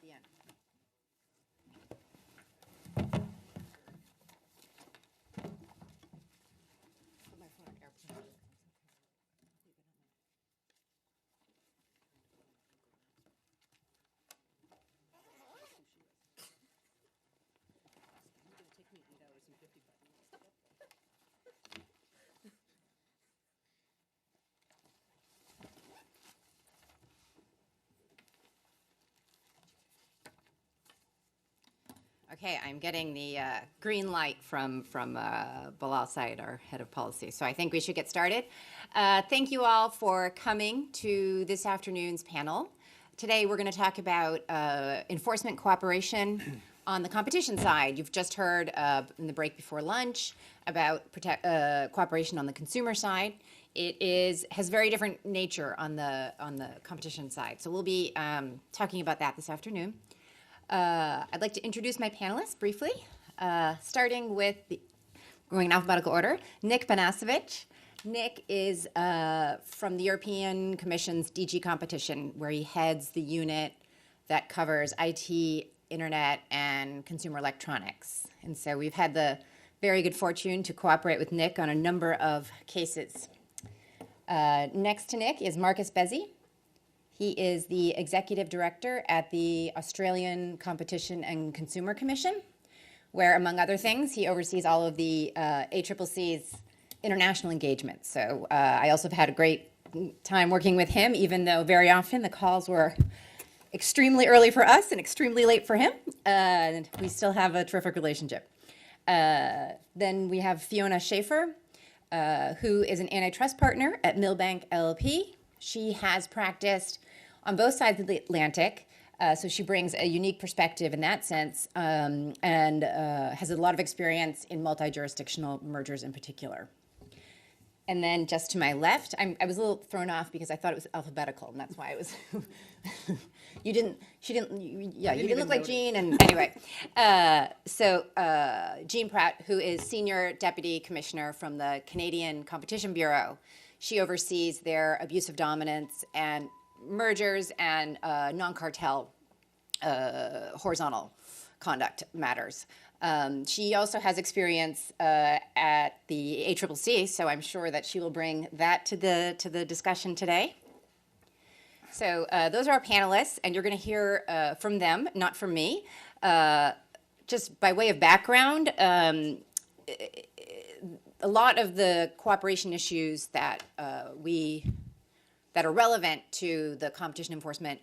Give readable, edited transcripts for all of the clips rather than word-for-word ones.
the end. Put my phone on airplane. It's going to take me 8 hours and 55 minutes. Okay, I'm getting the green light from Bilal Said, our head of policy. So I think we should get started. Thank you all for coming to this afternoon's panel. Today we're going to talk about enforcement cooperation on the competition side. You've just heard in the break before lunch about cooperation on the consumer side. It has very different nature on the competition side. So we'll be talking about that this afternoon. I'd like to introduce my panelists briefly, starting with, going in alphabetical order, Nick Banasevich. Nick is from the European Commission's DG Competition, where he heads the unit that covers IT, internet, and consumer electronics. And so we've had the very good fortune to cooperate with Nick on a number of cases. Next to Nick is Marcus Bezzi. He is the Executive Director at the Australian Competition and Consumer Commission, where, among other things, he oversees all of the ACCC's international engagement. So I also have had a great time working with him, even though very often the calls were extremely early for us and extremely late for him. And we still have a terrific relationship. Then we have Fiona Schaefer, who is an antitrust partner at Millbank LLP. She has practiced on both sides of the Atlantic, so she brings a unique perspective in that sense, and has a lot of experience in multi-jurisdictional mergers in particular. And then just to my left, I was a little thrown off because I thought it was alphabetical, and that's why it was. You didn't look like Jean, and anyway. So Jean Pratt, who is Senior Deputy Commissioner from the Canadian Competition Bureau. She oversees their abuse of dominance and mergers and non-cartel horizontal conduct matters. She also has experience at the ACCC, so I'm sure that she will bring that to the discussion today. So those are our panelists, and you're going to hear from them, not from me. Just by way of background, a lot of the cooperation issues that that are relevant to the competition enforcement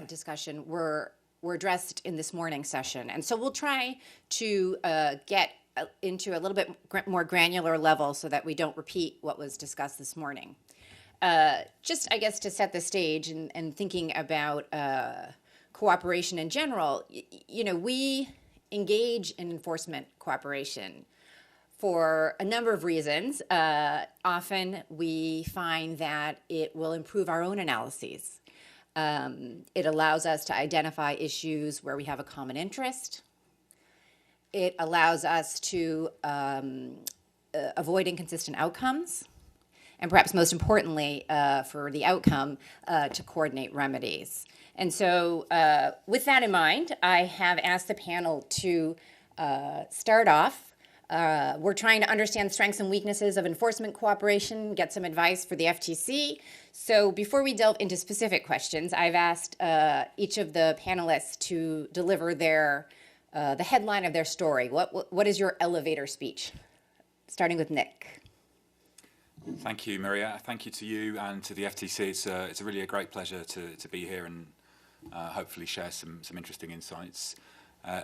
discussion were addressed in this morning's session. And so we'll try to get into a little bit more granular level so that we don't repeat what was discussed this morning. Just, I guess, to set the stage and thinking about cooperation in general, we engage in enforcement cooperation for a number of reasons. Often we find that it will improve our own analyses. It allows us to identify issues where we have a common interest. It allows us to avoid inconsistent outcomes. And perhaps most importantly, for the outcome, to coordinate remedies. And so with that in mind, I have asked the panel to start off. We're trying to understand the strengths and weaknesses of enforcement cooperation, get some advice for the FTC. So before we delve into specific questions, I've asked each of the panelists to deliver the headline of their story. What is your elevator speech? Starting with Nick. Thank you, Maria. Thank you to you and to the FTC. It's really a great pleasure to be here and hopefully share some interesting insights.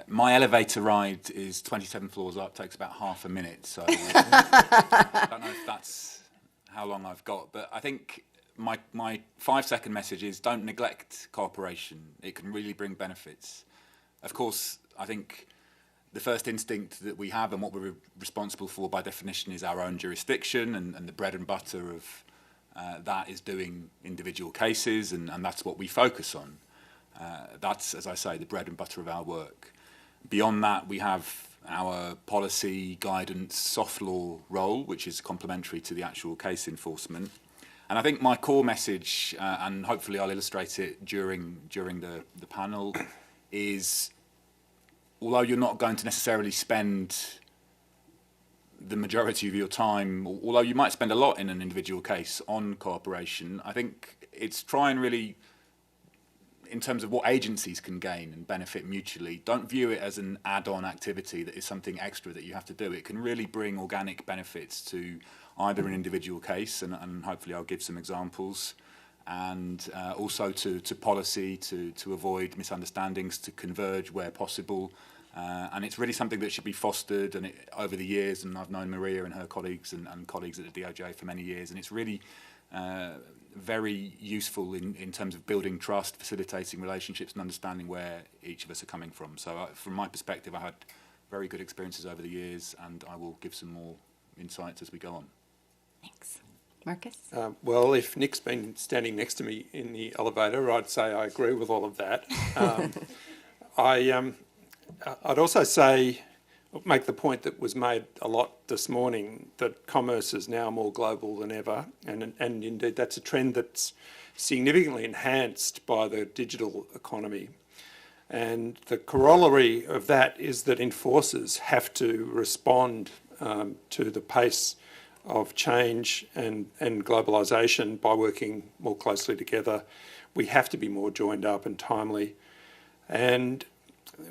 My elevator ride is 27 floors up, takes about half a minute, so I don't know if that's how long I've got, but I think my 5-second message is don't neglect cooperation. It can really bring benefits. Of course, I think the first instinct that we have and what we're responsible for by definition is our own jurisdiction, and the bread and butter of that is doing individual cases, and that's what we focus on. That's, as I say, the bread and butter of our work. Beyond that, we have our policy, guidance, soft law role, which is complementary to the actual case enforcement. And I think my core message, and hopefully I'll illustrate it during the panel, is, although you're not going to necessarily spend the majority of your time, although you might spend a lot in an individual case on cooperation, I think it's try and really, in terms of what agencies can gain and benefit mutually, don't view it as an add-on activity that is something extra that you have to do. It can really bring organic benefits to either an individual case, and hopefully I'll give some examples, and also to policy, to avoid misunderstandings, to converge where possible. And it's really something that should be fostered and over the years, and I've known Maria and her colleagues and colleagues at the DOJ for many years, and it's really very useful in terms of building trust, facilitating relationships and understanding where each of us are coming from. So from my perspective, I had very good experiences over the years, and I will give some more insights as we go on. Thanks. Marcus? Well, if Nick's been standing next to me in the elevator, I'd say I agree with all of that. I'd also make the point that was made a lot this morning, that commerce is now more global than ever, and indeed that's a trend that's significantly enhanced by the digital economy. And the corollary of that is that enforcers have to respond to the pace of change and globalisation by working more closely together. We have to be more joined up and timely. And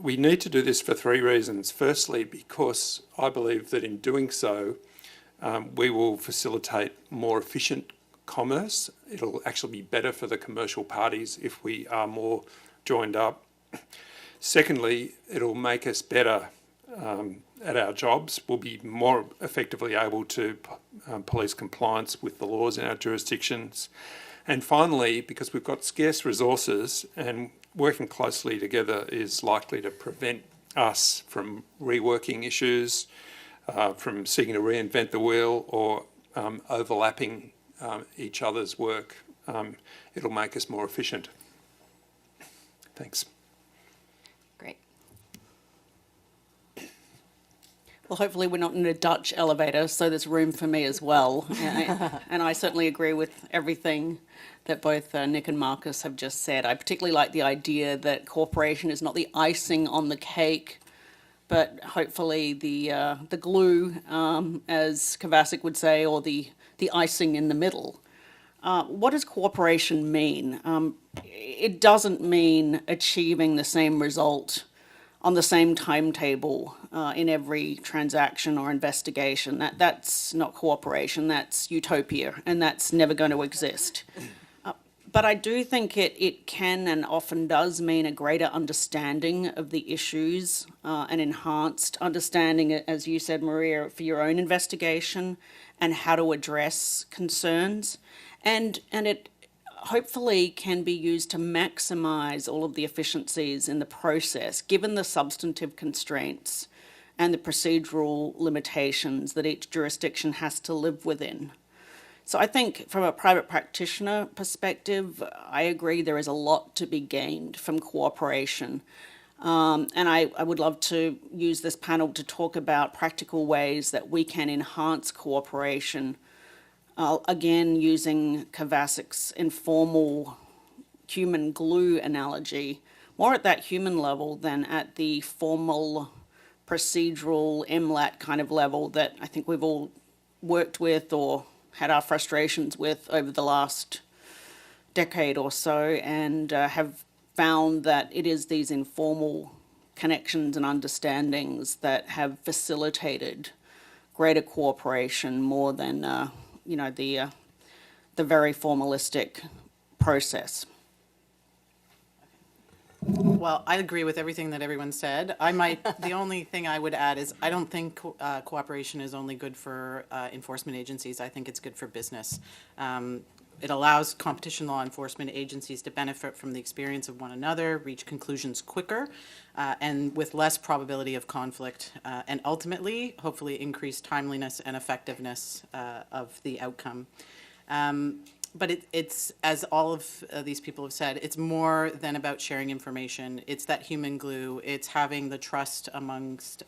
we need to do this for three reasons. Firstly, because I believe that in doing so, we will facilitate more efficient commerce. It'll actually be better for the commercial parties if we are more joined up. Secondly, it'll make us better at our jobs. We'll be more effectively able to police compliance with the laws in our jurisdictions. And finally, because we've got scarce resources and working closely together is likely to prevent us from reworking issues, from seeking to reinvent the wheel or overlapping each other's work. It'll make us more efficient. Thanks. Great. Well, hopefully we're not in a Dutch elevator, so there's room for me as well. And I certainly agree with everything that both Nick and Marcus have just said. I particularly like the idea that cooperation is not the icing on the cake, but hopefully the glue, as Kovacic would say, or the icing in the middle. What does cooperation mean? It doesn't mean achieving the same result on the same timetable in every transaction or investigation. That's not cooperation, that's utopia, and that's never going to exist. But I do think it can and often does mean a greater understanding of the issues, an enhanced understanding, as you said, Maria, for your own investigation and how to address concerns. And it hopefully can be used to maximise all of the efficiencies in the process, given the substantive constraints and the procedural limitations that each jurisdiction has to live within. So I think from a private practitioner perspective, I agree there is a lot to be gained from cooperation. And I would love to use this panel to talk about practical ways that we can enhance cooperation, again, using Kovacic's informal human glue analogy, more at that human level than at the formal procedural MLAT kind of level that I think we've all worked with or had our frustrations with over the last decade or so, and have found that it is these informal connections and understandings that have facilitated greater cooperation more than the very formalistic process. Well, I agree with everything that everyone said. The only thing I would add is I don't think cooperation is only good for enforcement agencies. I think it's good for business. It allows competition law enforcement agencies to benefit from the experience of one another, reach conclusions quicker, and with less probability of conflict, and ultimately, hopefully, increase timeliness and effectiveness of the outcome. But it's, as all of these people have said, it's more than about sharing information. It's that human glue. It's having the trust amongst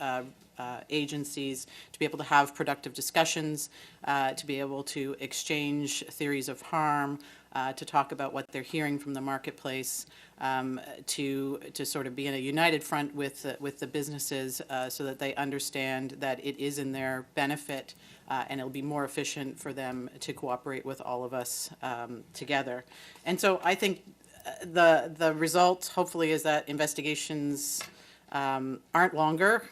agencies to be able to have productive discussions, to be able to exchange theories of harm, to talk about what they're hearing from the marketplace, to sort of be in a united front with the businesses so that they understand that it is in their benefit and it'll be more efficient for them to cooperate with all of us together. And so I think the result, hopefully, is that investigations aren't longer,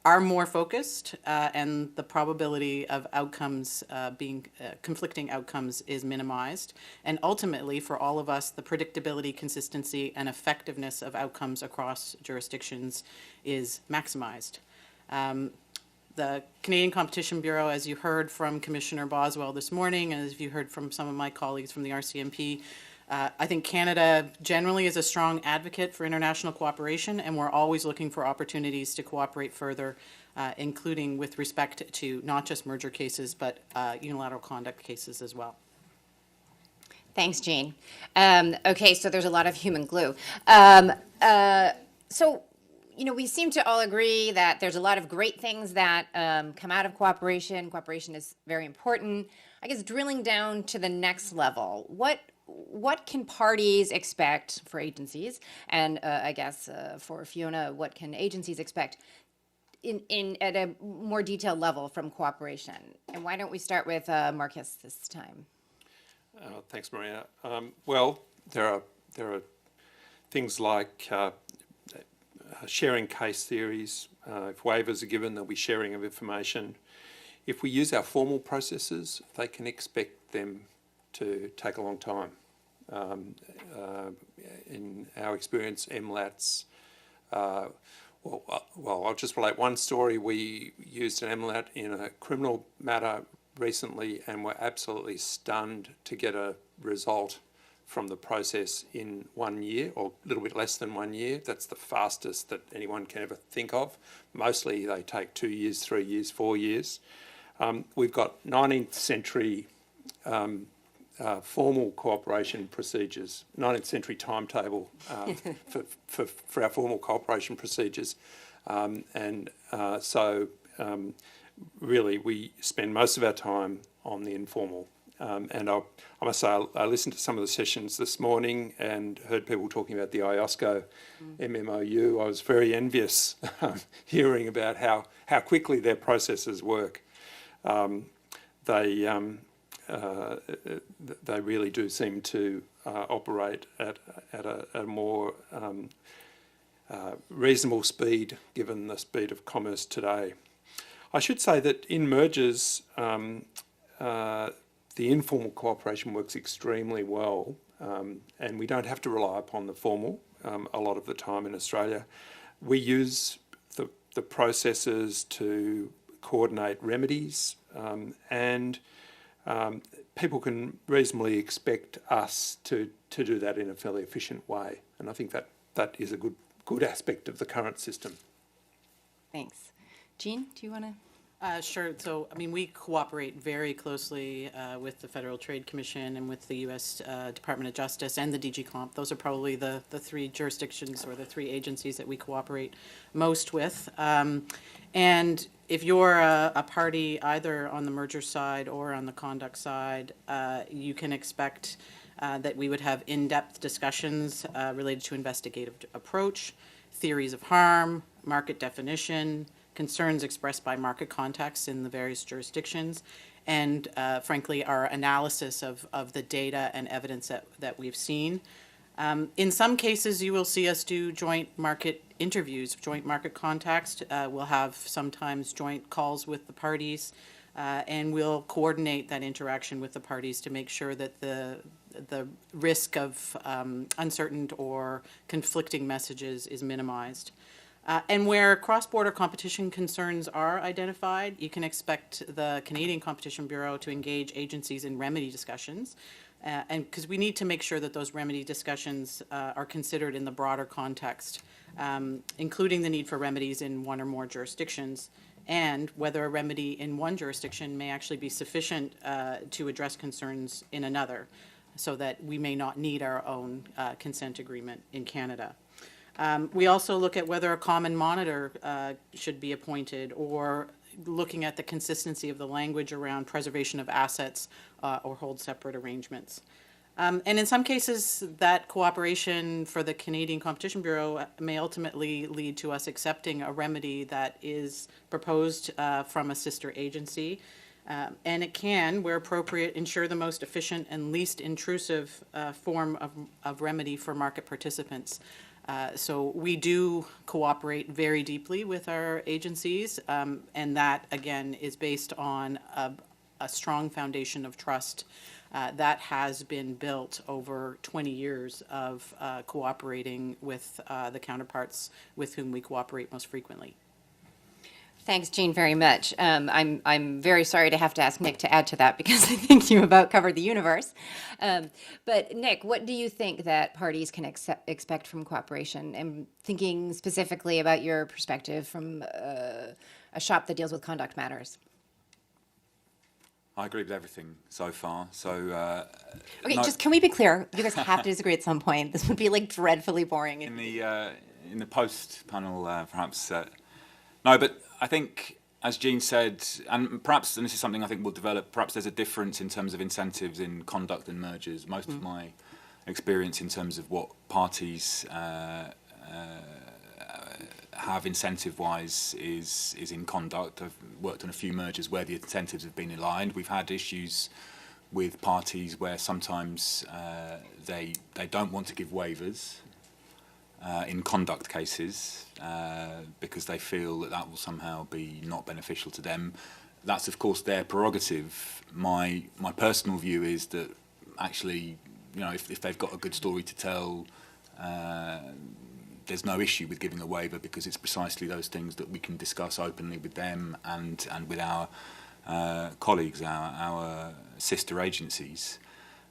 are more focused, and the probability of outcomes being conflicting outcomes is minimized. And ultimately, for all of us, the predictability, consistency, and effectiveness of outcomes across jurisdictions is maximized. The Canadian Competition Bureau, as you heard from Commissioner Boswell this morning, and as you heard from some of my colleagues from the RCMP, I think Canada generally is a strong advocate for international cooperation, and we're always looking for opportunities to cooperate further, including with respect to not just merger cases, but unilateral conduct cases as well. Thanks, Jean. Okay, so there's a lot of human glue. So, you know, we seem to all agree that there's a lot of great things that come out of cooperation. Cooperation is very important. I guess drilling down to the next level, what can parties expect for agencies? And I guess for Fiona, what can agencies expect at a more detailed level from cooperation? And why don't we start with Marcus this time? Thanks, Maria. Well, there are things like sharing case theories. If waivers are given, there'll be sharing of information. If we use our formal processes, they can expect them to take a long time. In our experience, MLATs, well, I'll just relate one story. We used an MLAT in a criminal matter recently and were absolutely stunned to get a result from the process in 1 year, or a little bit less than 1 year. That's the fastest that anyone can ever think of. Mostly they take 2 years, 3 years, 4 years. We've got 19th century formal cooperation procedures, 19th century timetable for our formal cooperation procedures. So really we spend most of our time on the informal. And I must say, I listened to some of the sessions this morning and heard people talking about the IOSCO MMOU. I was very envious hearing about how quickly their processes work. They really do seem to operate at a more reasonable speed, given the speed of commerce today. I should say that in mergers, the informal cooperation works extremely well, and we don't have to rely upon the formal a lot of the time in Australia. We use the processes to coordinate remedies, and people can reasonably expect us to do that in a fairly efficient way. And I think that is a good aspect of the current system. Thanks. Jean, do you want to? Sure. So, I mean, we cooperate very closely with the Federal Trade Commission and with the U.S. Department of Justice and the DG Comp. Those are probably the three jurisdictions or the three agencies that we cooperate most with. And if you're a party either on the merger side or on the conduct side, you can expect that we would have in-depth discussions related to investigative approach, theories of harm, market definition, concerns expressed by market contacts in the various jurisdictions, and frankly, our analysis of the data and evidence that we've seen. In some cases, you will see us do joint market interviews, joint market contacts. We'll have sometimes joint calls with the parties, and we'll coordinate that interaction with the parties to make sure that the risk of uncertain or conflicting messages is minimized. And where cross-border competition concerns are identified, you can expect the Canadian Competition Bureau to engage agencies in remedy discussions, and because we need to make sure that those remedy discussions are considered in the broader context, including the need for remedies in one or more jurisdictions, and whether a remedy in one jurisdiction may actually be sufficient to address concerns in another, so that we may not need our own consent agreement in Canada. We also look at whether a common monitor should be appointed, or looking at the consistency of the language around preservation of assets or hold separate arrangements. And in some cases, that cooperation for the Canadian Competition Bureau may ultimately lead to us accepting a remedy that is proposed from a sister agency. And it can, where appropriate, ensure the most efficient and least intrusive form of remedy for market participants. So we do cooperate very deeply with our agencies, and that, again, is based on a strong foundation of trust that has been built over 20 years of cooperating with the counterparts with whom we cooperate most frequently. Thanks, Jean, very much. I'm very sorry to have to ask Nick to add to that because I think you about covered the universe. But Nick, what do you think that parties can expect from cooperation? And thinking specifically about your perspective from a shop that deals with conduct matters. I agree with everything so far. So Okay, just can we be clear? You guys have to disagree at some point. This would be like dreadfully boring. in the post panel, perhaps. No, but I think, as Jean said, and perhaps, and this is something I think we'll develop, perhaps there's a difference in terms of incentives in conduct and mergers. Most of my experience in terms of what parties have incentive-wise is in conduct. I've worked on a few mergers where the incentives have been aligned. We've had issues with parties where sometimes they don't want to give waivers in conduct cases because they feel that will somehow be not beneficial to them. That's of course their prerogative. My personal view is that actually, if they've got a good story to tell, there's no issue with giving a waiver because it's precisely those things that we can discuss openly with them and with our colleagues, our sister agencies.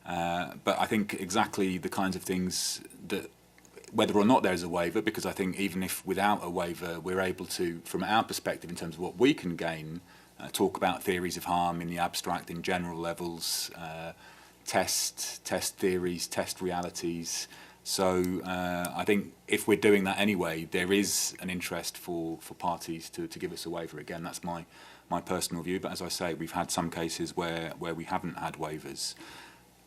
But I think exactly the kinds of things that, whether or not there's a waiver, because I think even if without a waiver we're able to, from our perspective in terms of what we can gain, talk about theories of harm in the abstract, in general levels, test theories, test realities. So I think if we're doing that anyway, there is an interest for parties to give us a waiver. Again, that's my personal view. But as I say, we've had some cases where we haven't had waivers.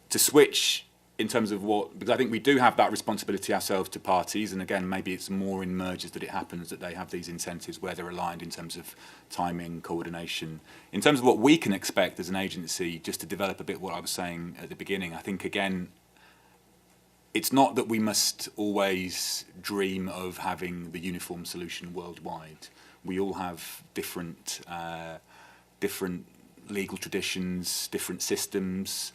To switch in terms of because I think we do have that responsibility ourselves to parties, and again, maybe it's more in mergers that it happens that they have these incentives where they're aligned in terms of timing, coordination. In terms of what we can expect as an agency, just to develop a bit what I was saying at the beginning, I think again, it's not that we must always dream of having the uniform solution worldwide. We all have different legal traditions, different systems.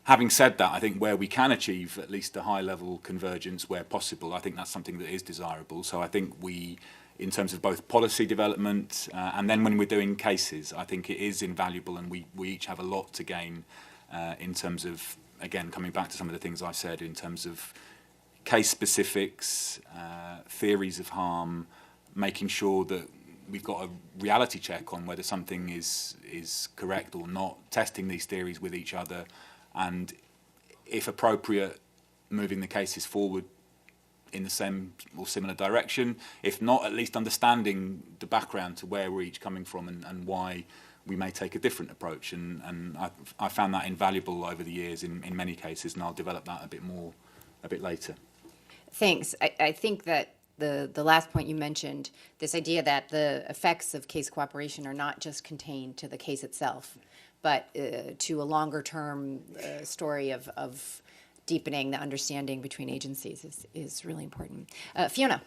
Having said that, I think where we can achieve at least a high-level convergence where possible, I think that's something that is desirable. So I think we, in terms of both policy development and then when we're doing cases, I think it is invaluable, and we each have a lot to gain in terms of, again, coming back to some of the things I said in terms of case specifics, theories of harm, making sure that we've got a reality check on whether something is correct or not, testing these theories with each other, and if appropriate, moving the cases forward in the same or similar direction. If not, at least understanding the background to where we're each coming from and why we may take a different approach. And I found that invaluable over the years in many cases, and I'll develop that a bit later. Thanks. I think that the last point you mentioned, this idea that the effects of case cooperation are not just contained to the case itself, but to a longer-term story of deepening the understanding between agencies is really important. Fiona.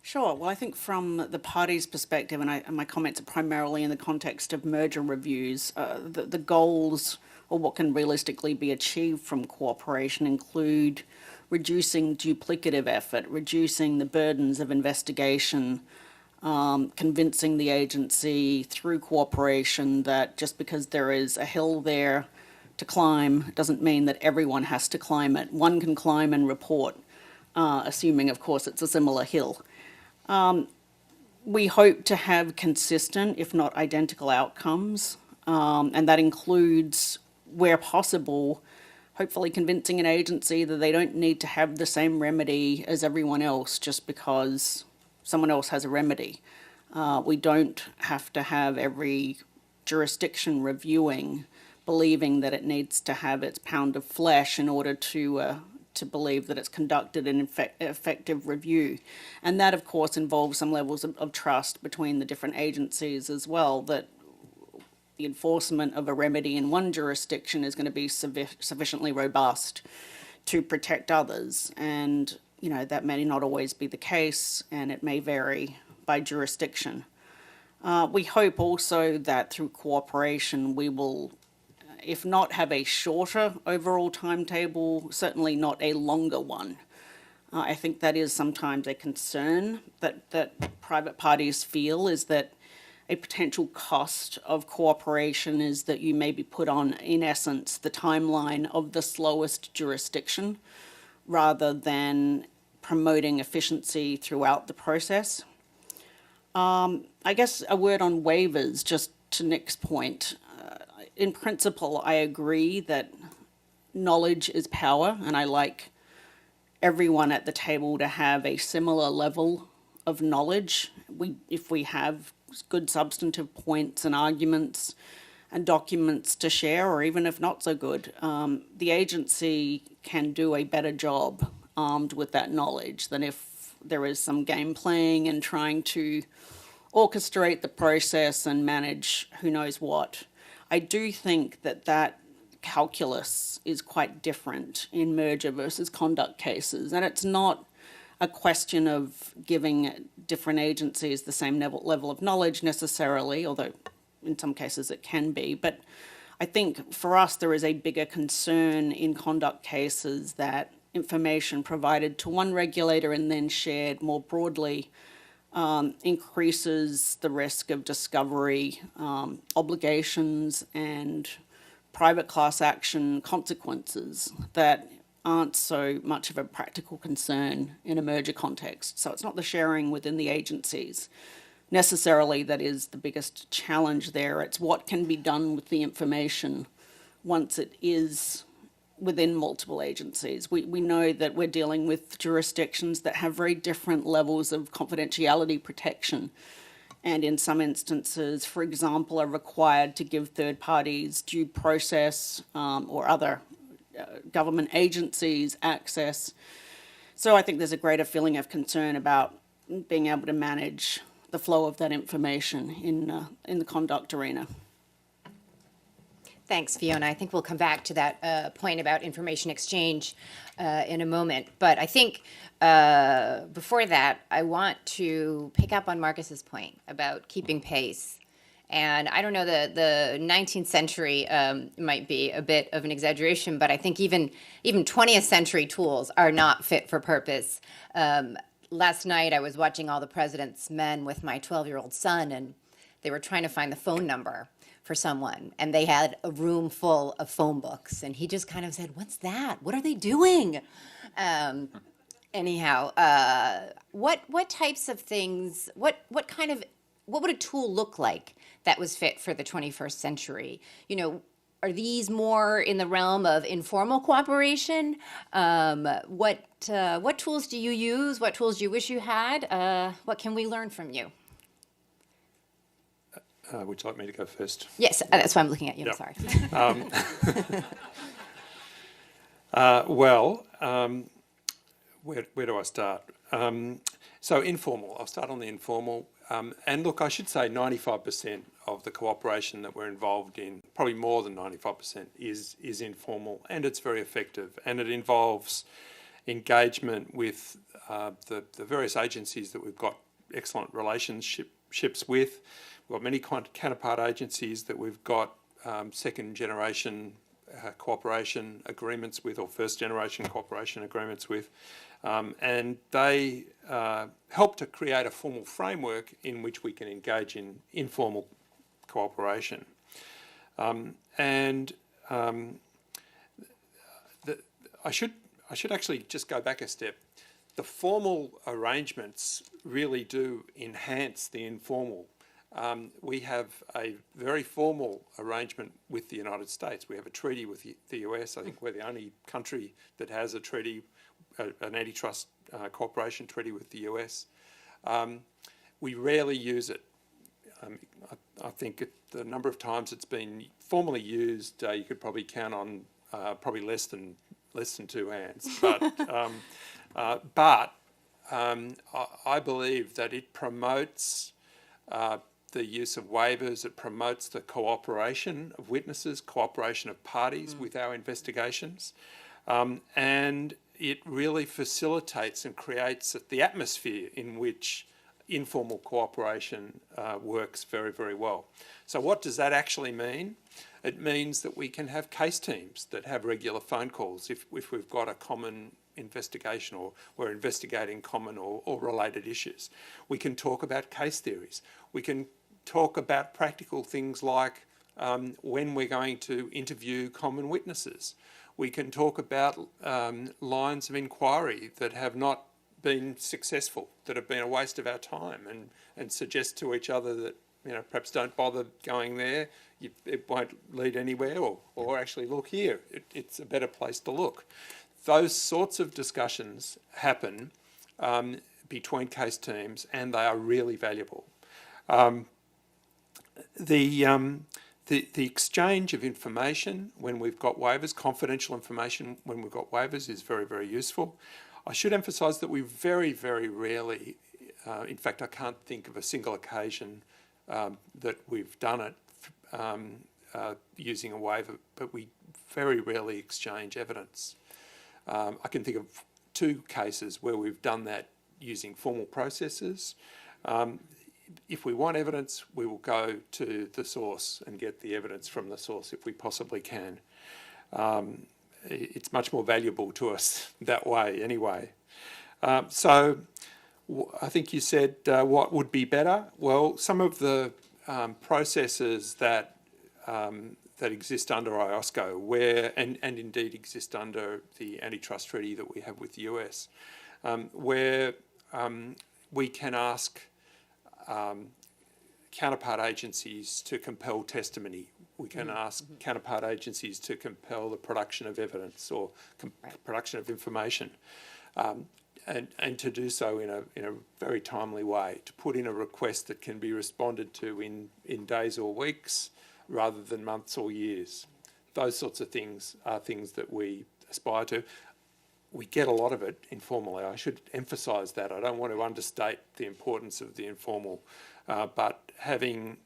Sure. Well, I think from the parties' perspective, and my comments are primarily in the context of merger reviews, the goals or what can realistically be achieved from cooperation include reducing duplicative effort, reducing the burdens of investigation, convincing the agency through cooperation that just because there is a hill there to climb doesn't mean that everyone has to climb it. One can climb and report, assuming, of course, it's a similar hill. We hope to have consistent, if not identical, outcomes, and that includes, where possible, hopefully convincing an agency that they don't need to have the same remedy as everyone else just because someone else has a remedy. We don't have to have every jurisdiction reviewing believing that it needs to have its pound of flesh in order to believe that it's conducted an effective review. And that, of course, involves some levels of trust between the different agencies as well, that the enforcement of a remedy in one jurisdiction is going to be sufficiently robust to protect others. And, you know, that may not always be the case, and it may vary by jurisdiction. We hope also that through cooperation we will, if not have a shorter overall timetable, certainly not a longer one. I think that is sometimes a concern that private parties feel, is that a potential cost of cooperation is that you may be put on, in essence, the timeline of the slowest jurisdiction, rather than promoting efficiency throughout the process. I guess a word on waivers, just to Nick's point. In principle, I agree that knowledge is power, and I like everyone at the table to have a similar level of knowledge. If we have good substantive points and arguments and documents to share, or even if not so good, the agency can do a better job armed with that knowledge than if there is some game playing and trying to orchestrate the process and manage who knows what. I do think that calculus is quite different in merger versus conduct cases, and it's not a question of giving different agencies the same level of knowledge necessarily, although in some cases it can be. But I think for us there is a bigger concern in conduct cases that information provided to one regulator and then shared more broadly increases the risk of discovery, obligations, and private class action consequences that aren't so much of a practical concern in a merger context. So it's not the sharing within the agencies necessarily that is the biggest challenge there. It's what can be done with the information once it is within multiple agencies. We know that we're dealing with jurisdictions that have very different levels of confidentiality protection, and in some instances, for example, are required to give third parties due process or other government agencies access. So I think there's a greater feeling of concern about being able to manage the flow of that information in the conduct arena. Thanks, Fiona. I think we'll come back to that point about information exchange in a moment. But I think before that, I want to pick up on Marcus's point about keeping pace. And I don't know, the 19th century might be a bit of an exaggeration, but I think even 20th century tools are not fit for purpose. Last night, I was watching All the President's Men with my 12-year-old son, and they were trying to find the phone number for someone, and they had a room full of phone books, and he just kind of said, "What's that? What are they doing?" Anyhow, what types of things? What would a tool look like that was fit for the 21st century? You know, are these more in the realm of informal cooperation? What tools do you use? What tools do you wish you had? What can we learn from you? Would you like me to go first? Yes, that's why I'm looking at you. Yep. I'm sorry. Where do I start? So informal. I'll start on the informal. And look, I should say 95% of the cooperation that we're involved in, probably more than 95%, is informal, and it's very effective. And it involves engagement with the various agencies that we've got excellent relationships with. We've got many counterpart agencies that we've got second generation cooperation agreements with, or first generation cooperation agreements with, and they help to create a formal framework in which we can engage in informal cooperation. I should actually just go back a step. The formal arrangements really do enhance the informal. We have a very formal arrangement with the United States. We have a treaty with the US. I think we're the only country that has a treaty, an antitrust cooperation treaty with the US. We rarely use it. I think the number of times it's been formally used, you could probably count on probably less than two hands. But I believe that it promotes the use of waivers. It promotes the cooperation of witnesses, cooperation of parties with our investigations, and it really facilitates and creates the atmosphere in which informal cooperation works very, very well. So what does that actually mean? It means that we can have case teams that have regular phone calls if we've got a common investigation or we're investigating common or related issues. We can talk about case theories. We can talk about practical things like when we're going to interview common witnesses. We can talk about lines of inquiry that have not been successful, that have been a waste of our time, and suggest to each other that, perhaps don't bother going there, it won't lead anywhere, or actually look here, it's a better place to look. Those sorts of discussions happen between case teams, and they are really valuable. The exchange of information when we've got waivers, confidential information when we've got waivers, is very, very useful. I should emphasise that we very, very rarely, in fact I can't think of a single occasion that we've done it using a waiver, but we very rarely exchange evidence. I can think of 2 cases where we've done that using formal processes. If we want evidence, we will go to the source and get the evidence from the source if we possibly can. It's much more valuable to us that way anyway. So I think you said what would be better? Well, some of the processes that exist under IOSCO, and indeed exist under the antitrust treaty that we have with the US, where we can ask counterpart agencies to compel testimony. We can ask counterpart agencies to compel the production of evidence or production of information, and to do so in a very timely way, to put in a request that can be responded to in days or weeks rather than months or years. Those sorts of things are things that we aspire to. We get a lot of it informally. I should emphasise that. I don't want to understate the importance of the informal, but having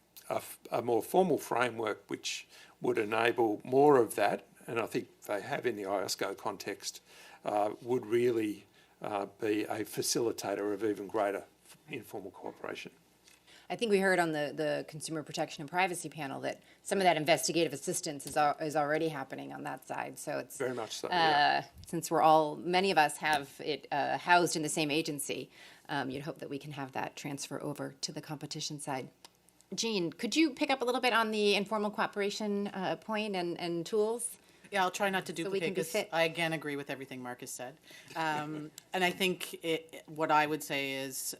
a more formal framework which would enable more of that, and I think they have in the IOSCO context, would really be a facilitator of even greater informal cooperation. I think we heard on the Consumer Protection and Privacy panel that some of that investigative assistance is already happening on that side. So it's very much so. Yeah. Since many of us have it housed in the same agency, you'd hope that we can have that transfer over to the competition side. Jean, could you pick up a little bit on the informal cooperation point and tools? Yeah, I'll try not to duplicate because I again agree with everything Marcus said. And I think what I would say is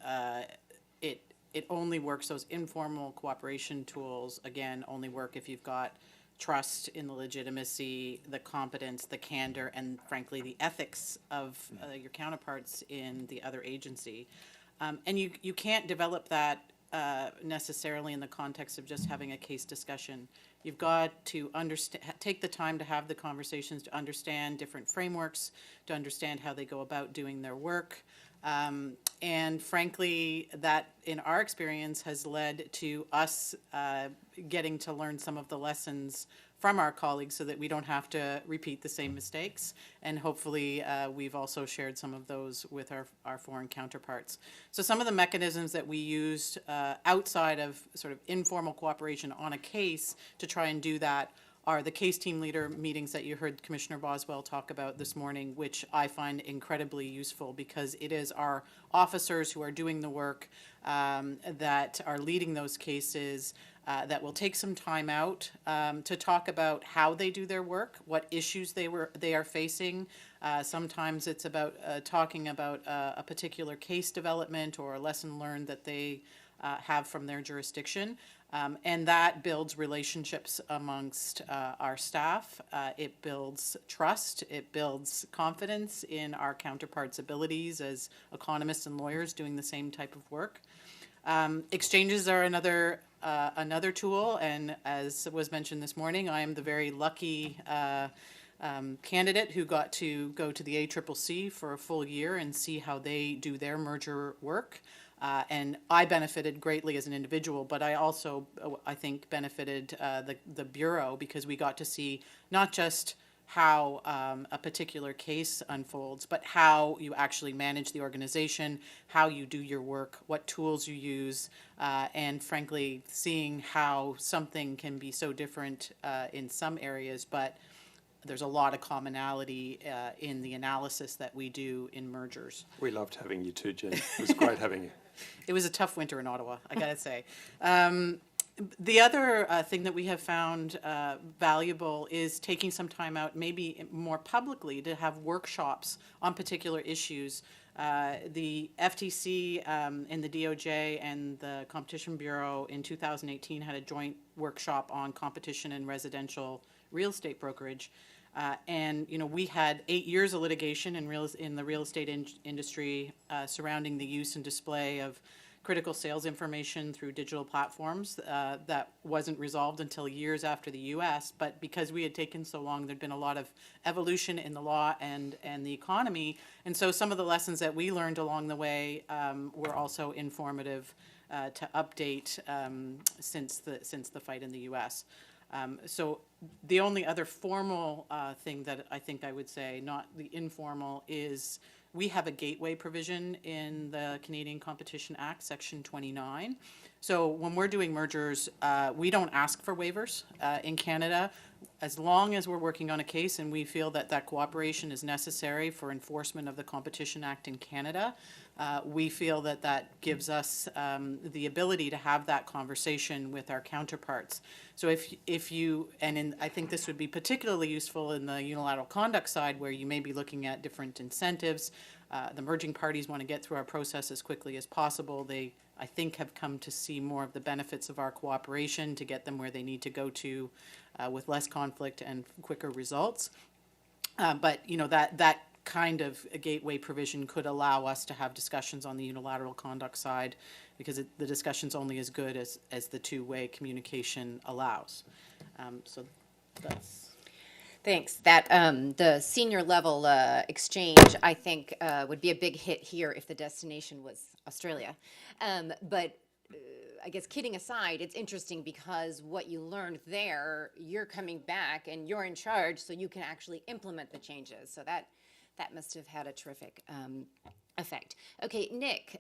it only works, those informal cooperation tools, again, only work if you've got trust in the legitimacy, the competence, the candor, and frankly, the ethics of your counterparts in the other agency. And you can't develop that necessarily in the context of just having a case discussion. You've got to take the time to have the conversations, to understand different frameworks, to understand how they go about doing their work. And frankly, that in our experience has led to us getting to learn some of the lessons from our colleagues so that we don't have to repeat the same mistakes. And hopefully we've also shared some of those with our foreign counterparts. So some of the mechanisms that we used outside of sort of informal cooperation on a case to try and do that are the case team leader meetings that you heard Commissioner Boswell talk about this morning, which I find incredibly useful because it is our officers who are doing the work that are leading those cases that will take some time out to talk about how they do their work, what issues they are facing. Sometimes it's about talking about a particular case development or a lesson learned that they have from their jurisdiction. And that builds relationships amongst our staff. It builds trust. It builds confidence in our counterparts' abilities as economists and lawyers doing the same type of work. Exchanges are another another tool, and as was mentioned this morning, I am the very lucky candidate who got to go to the ACCC for a full year and see how they do their merger work. And I benefited greatly as an individual, but I also, I think, benefited the Bureau, because we got to see not just how a particular case unfolds, but how you actually manage the organization, how you do your work, what tools you use, and frankly, seeing how something can be so different in some areas, but there's a lot of commonality in the analysis that we do in mergers. We loved having you too, Jen. It was great having you. It was a tough winter in Ottawa, I gotta say. The other thing that we have found valuable is taking some time out, maybe more publicly, to have workshops on particular issues. The FTC and the DOJ and the Competition Bureau in 2018 had a joint workshop on competition and residential real estate brokerage. And we had 8 years of litigation in the real estate industry surrounding the use and display of critical sales information through digital platforms that wasn't resolved until years after the U.S. But because we had taken so long, there'd been a lot of evolution in the law and the economy. And so some of the lessons that we learned along the way were also informative to update since the fight in the U.S. So the only other formal thing that I think I would say, not the informal, is we have a gateway provision in the Canadian Competition Act, Section 29. So when we're doing mergers, we don't ask for waivers in Canada. As long as we're working on a case and we feel that that cooperation is necessary for enforcement of the Competition Act in Canada, we feel that that gives us the ability to have that conversation with our counterparts. So if you, I think this would be particularly useful in the unilateral conduct side, where you may be looking at different incentives. The merging parties want to get through our process as quickly as possible. They, I think, have come to see more of the benefits of our cooperation to get them where they need to go to with less conflict and quicker results. But that kind of a gateway provision could allow us to have discussions on the unilateral conduct side, because the discussion's only as good as the two-way communication allows. So that's... Thanks. That the senior level exchange, I think, would be a big hit here if the destination was Australia. But I guess kidding aside, it's interesting because what you learned there, you're coming back and you're in charge, so you can actually implement the changes. So that must have had a terrific effect. Okay, Nick,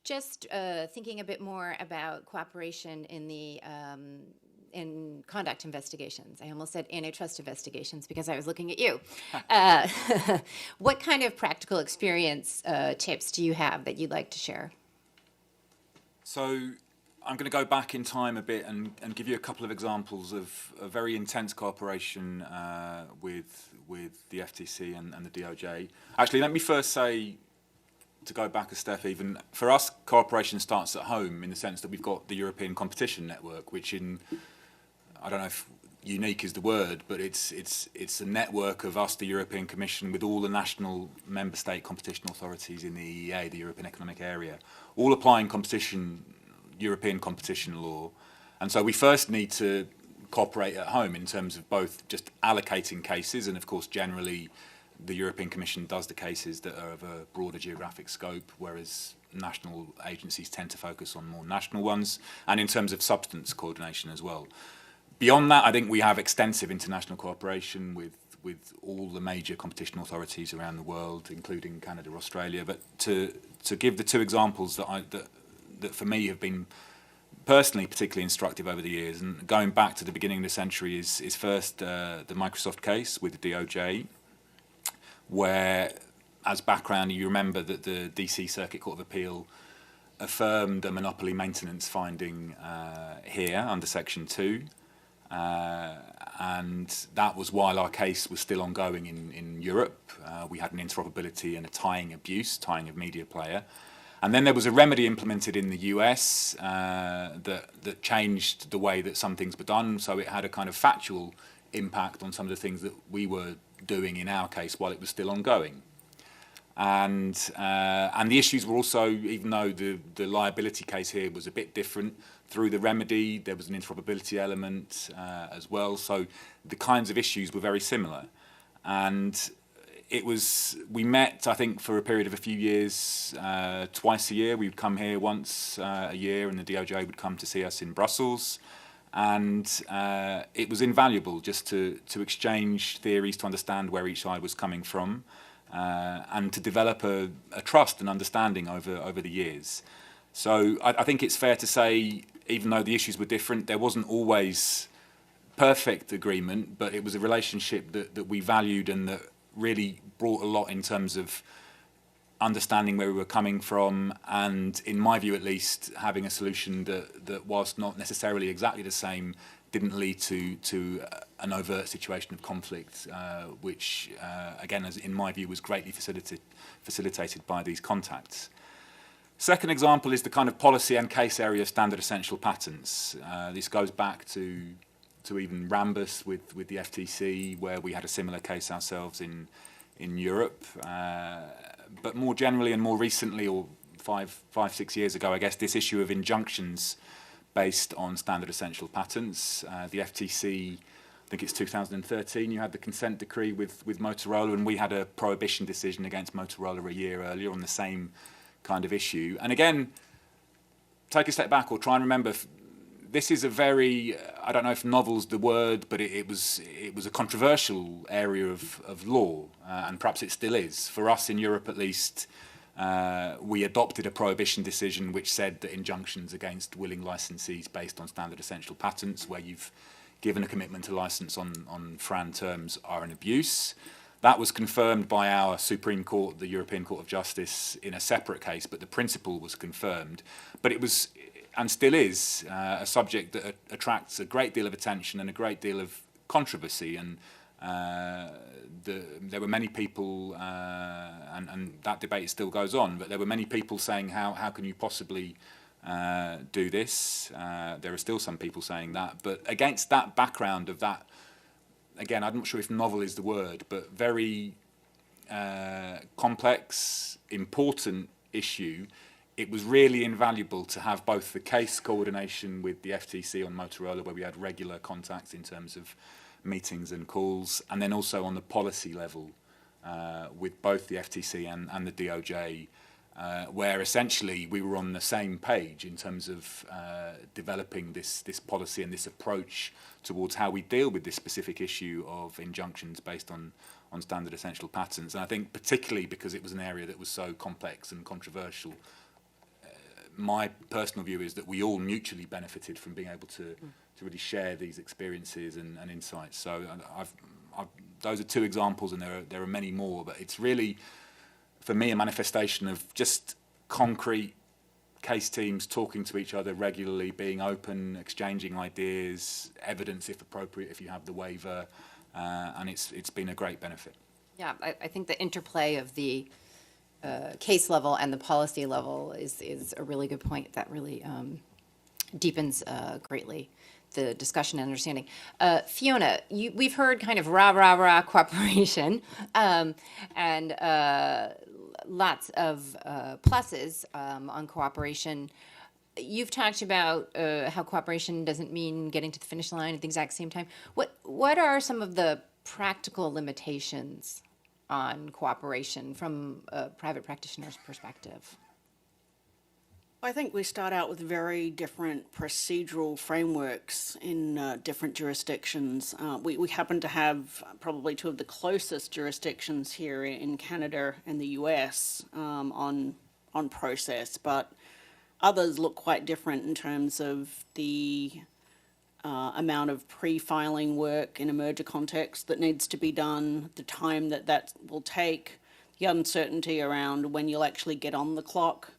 just thinking a bit more about cooperation in the in conduct investigations. I almost said antitrust investigations because I was looking at you. What kind of practical experience tips do you have that you'd like to share? So I'm going to go back in time a bit and give you a couple of examples of a very intense cooperation with the FTC and the DOJ. Actually, let me first say, to go back a step even, for us, cooperation starts at home in the sense that we've got the European Competition Network, which I don't know if unique is the word, but it's a network of us, the European Commission, with all the national member state competition authorities in the EEA, the European Economic Area, all applying European competition law. And so we first need to cooperate at home in terms of both just allocating cases, and of course generally the European Commission does the cases that are of a broader geographic scope, whereas national agencies tend to focus on more national ones, and in terms of substance coordination as well. Beyond that, I think we have extensive international cooperation with all the major competition authorities around the world, including Canada, Australia. But to give the two examples that for me have been personally particularly instructive over the years, and going back to the beginning of the century, is first the Microsoft case with the DOJ, where, as background, you remember that the DC Circuit Court of Appeal affirmed a monopoly maintenance finding here under Section 2. And that was while our case was still ongoing in Europe. We had an interoperability and a tying of media player. And then there was a remedy implemented in the US that changed the way that some things were done. So it had a kind of factual impact on some of the things that we were doing in our case while it was still ongoing. And the issues were also, even though the liability case here was a bit different, through the remedy there was an interoperability element as well. So the kinds of issues were very similar. And we met, I think, for a period of a few years, twice a year. We'd come here once a year, and the DOJ would come to see us in Brussels. And it was invaluable just to exchange theories, to understand where each side was coming from, and to develop a trust and understanding over the years. So I think it's fair to say, even though the issues were different, there wasn't always perfect agreement, but it was a relationship that we valued and that really brought a lot in terms of understanding where we were coming from, and in my view at least, having a solution that whilst not necessarily exactly the same, didn't lead to an overt situation of conflict, which again, as in my view, was greatly facilitated by these contacts. Second example is the kind of policy and case area of standard essential patents. This goes back to even Rambus with the FTC, where we had a similar case ourselves in Europe. But more generally and more recently, or 6 years ago, I guess, this issue of injunctions based on standard essential patents. The FTC, I think it's 2013, you had the consent decree with Motorola, and we had a prohibition decision against Motorola a year earlier on the same kind of issue. And again, take a step back or try and remember, this is a very, I don't know if novel's the word, but it was a controversial area of law, and perhaps it still is. For us in Europe at least, we adopted a prohibition decision which said that injunctions against willing licensees based on standard essential patents, where you've given a commitment to license on FRAN terms, are an abuse. That was confirmed by our Supreme Court, the European Court of Justice, in a separate case, but the principle was confirmed. But it was, and still is, a subject that attracts a great deal of attention and a great deal of controversy. And there were many people, and that debate still goes on, but there were many people saying, how can you possibly do this? There are still some people saying that. But against that background of that, again, I'm not sure if novel is the word, but very complex, important issue, it was really invaluable to have both the case coordination with the FTC on Motorola, where we had regular contacts in terms of meetings and calls, and then also on the policy level with both the FTC and the DOJ, where essentially we were on the same page in terms of developing this policy and this approach towards how we deal with this specific issue of injunctions based on standard essential patents. And I think particularly because it was an area that was so complex and controversial, my personal view is that we all mutually benefited from being able to really share these experiences and insights. So those are two examples, and there are many more, but it's really, for me, a manifestation of just concrete case teams talking to each other regularly, being open, exchanging ideas, evidence if appropriate, if you have the waiver, and it's been a great benefit. Yeah, I think the interplay of the case level and the policy level is a really good point that really deepens greatly the discussion and understanding. Fiona, we've heard kind of rah cooperation, and lots of pluses on cooperation. You've talked about how cooperation doesn't mean getting to the finish line at the exact same time. What are some of the practical limitations on cooperation from a private practitioner's perspective? I think we start out with very different procedural frameworks in different jurisdictions. We happen to have probably two of the closest jurisdictions here in Canada and the US on process, but others look quite different in terms of the amount of pre-filing work in a merger context that needs to be done, the time that will take, the uncertainty around when you'll actually get on the clock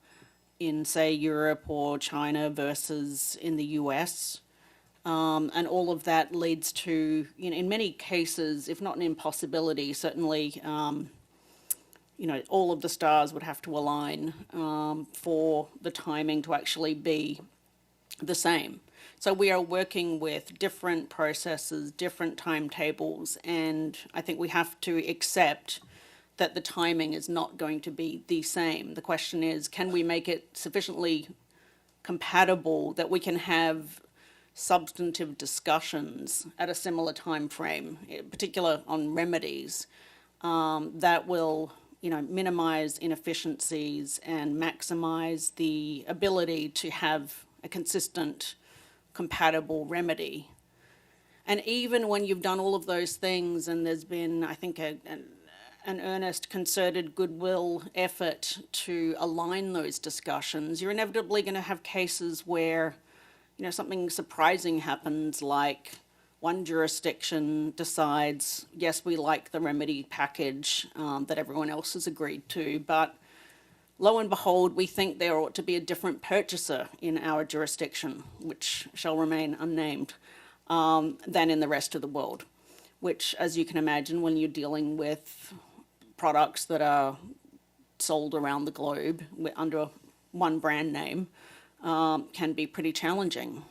in, say, Europe or China versus in the US. And all of that leads to, in many cases, if not an impossibility, certainly, all of the stars would have to align for the timing to actually be the same. So we are working with different processes, different timetables, and I think we have to accept that the timing is not going to be the same. The question is, can we make it sufficiently compatible that we can have substantive discussions at a similar time frame, in particular on remedies, that will, minimize inefficiencies and maximize the ability to have a consistent, compatible remedy. And even when you've done all of those things and there's been, I think, an earnest, concerted goodwill effort to align those discussions, you're inevitably going to have cases where, something surprising happens, like one jurisdiction decides, yes, we like the remedy package that everyone else has agreed to, but lo and behold, we think there ought to be a different purchaser in our jurisdiction, which shall remain unnamed, than in the rest of the world, which, as you can imagine, when you're dealing with products that are sold around the globe under one brand name, can be pretty challenging.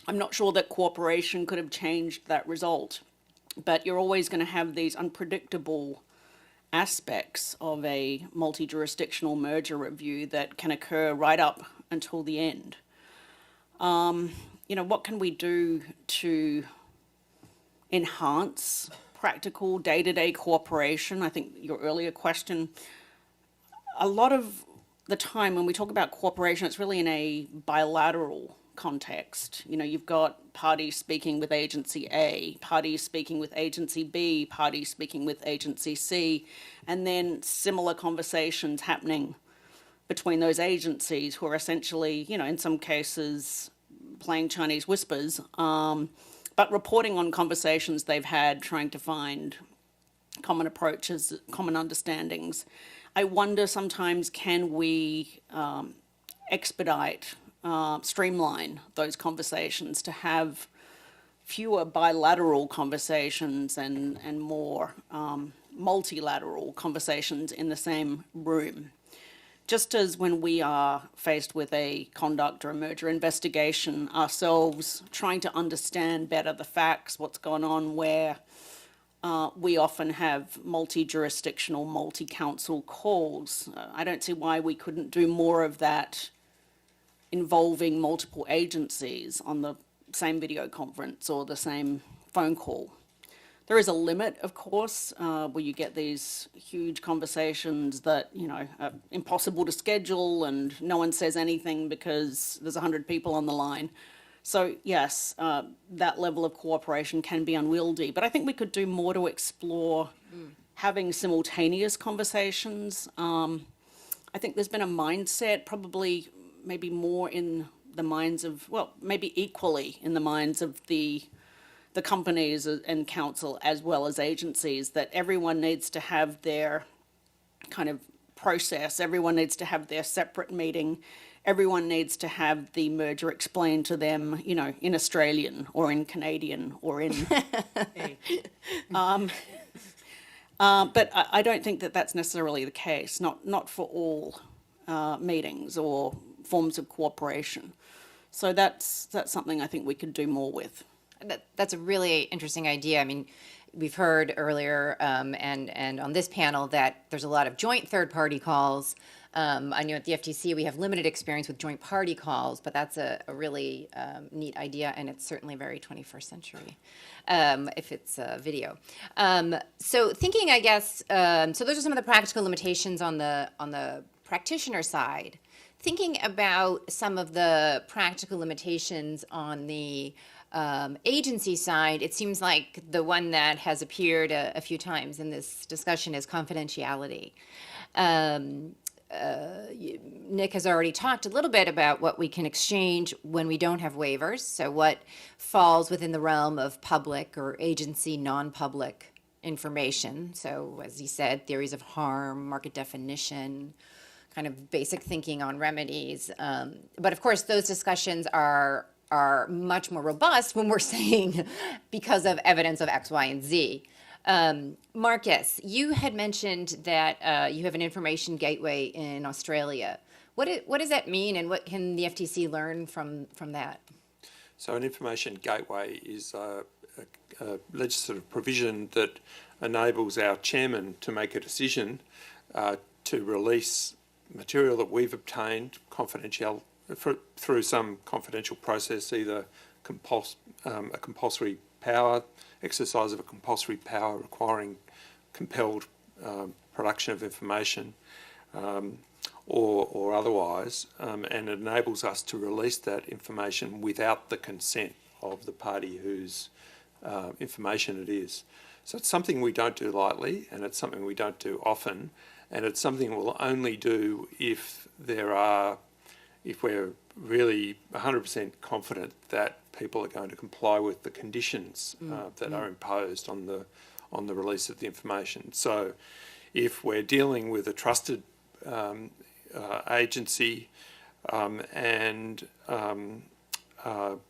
I'm not sure that cooperation could have changed that result, but you're always going to have these unpredictable aspects of a multi-jurisdictional merger review that can occur right up until the end. What can we do to enhance practical day-to-day cooperation? I think your earlier question, a lot of the time when we talk about cooperation, it's really in a bilateral context. You've got parties speaking with agency A, parties speaking with agency B, parties speaking with agency C, and then similar conversations happening between those agencies who are essentially, in some cases, playing Chinese whispers, but reporting on conversations they've had, trying to find common approaches, common understandings. I wonder sometimes, can we expedite, streamline those conversations to have fewer bilateral conversations and more multilateral conversations in the same room? Just as when we are faced with a conduct or a merger investigation ourselves, trying to understand better the facts, what's going on, where we often have multi-jurisdictional, multi-council calls. I don't see why we couldn't do more of that involving multiple agencies on the same video conference or the same phone call. There is a limit, of course, where you get these huge conversations that, are impossible to schedule and no one says anything because there's 100 people on the line. So, yes, that level of cooperation can be unwieldy, but I think we could do more to explore having simultaneous conversations. I think there's been a mindset, probably maybe more in the minds of, maybe equally in the minds of the companies and council as well as agencies, that everyone needs to have their kind of process, everyone needs to have their separate meeting, everyone needs to have the merger explained to them, in Australian or in Canadian or in... but I don't think that that's necessarily the case, not for all meetings or forms of cooperation. So that's something I think we could do more with. That's a really interesting idea. I mean, we've heard earlier and on this panel that there's a lot of joint third-party calls. I know at the FTC we have limited experience with joint party calls, but that's a really neat idea, and it's certainly very 21st century if it's video. So thinking, I guess, so those are some of the practical limitations on the practitioner side. Thinking about some of the practical limitations on the agency side, it seems like the one that has appeared a few times in this discussion is confidentiality. Nick has already talked a little bit about what we can exchange when we don't have waivers, so what falls within the realm of public or agency non-public information. So as he said, theories of harm, market definition, kind of basic thinking on remedies. But of course, those discussions are much more robust when we're saying because of evidence of X, Y, and Z. Marcus, you had mentioned that you have an information gateway in Australia. What does that mean, and what can the FTC learn from that? So an information gateway is a legislative provision that enables our chairman to make a decision to release material that we've obtained through some confidential process, either a compulsory power, exercise of a compulsory power requiring compelled production of information, or otherwise, and it enables us to release that information without the consent of the party whose information it is. So it's something we don't do lightly, and it's something we don't do often, and it's something we'll only do if we're really 100% confident that people are going to comply with the conditions that are imposed on the release of the information. So if we're dealing with a trusted agency and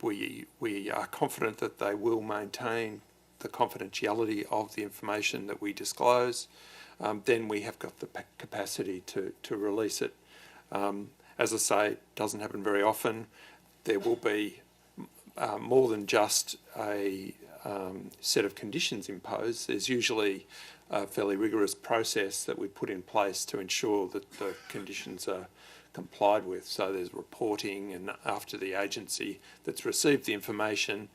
we are confident that they will maintain the confidentiality of the information that we disclose, then we have got the capacity to release it. As I say, it doesn't happen very often. There will be more than just a set of conditions imposed. There's usually a fairly rigorous process that we put in place to ensure that the conditions are complied with. So there's reporting, and after the agency that's received the information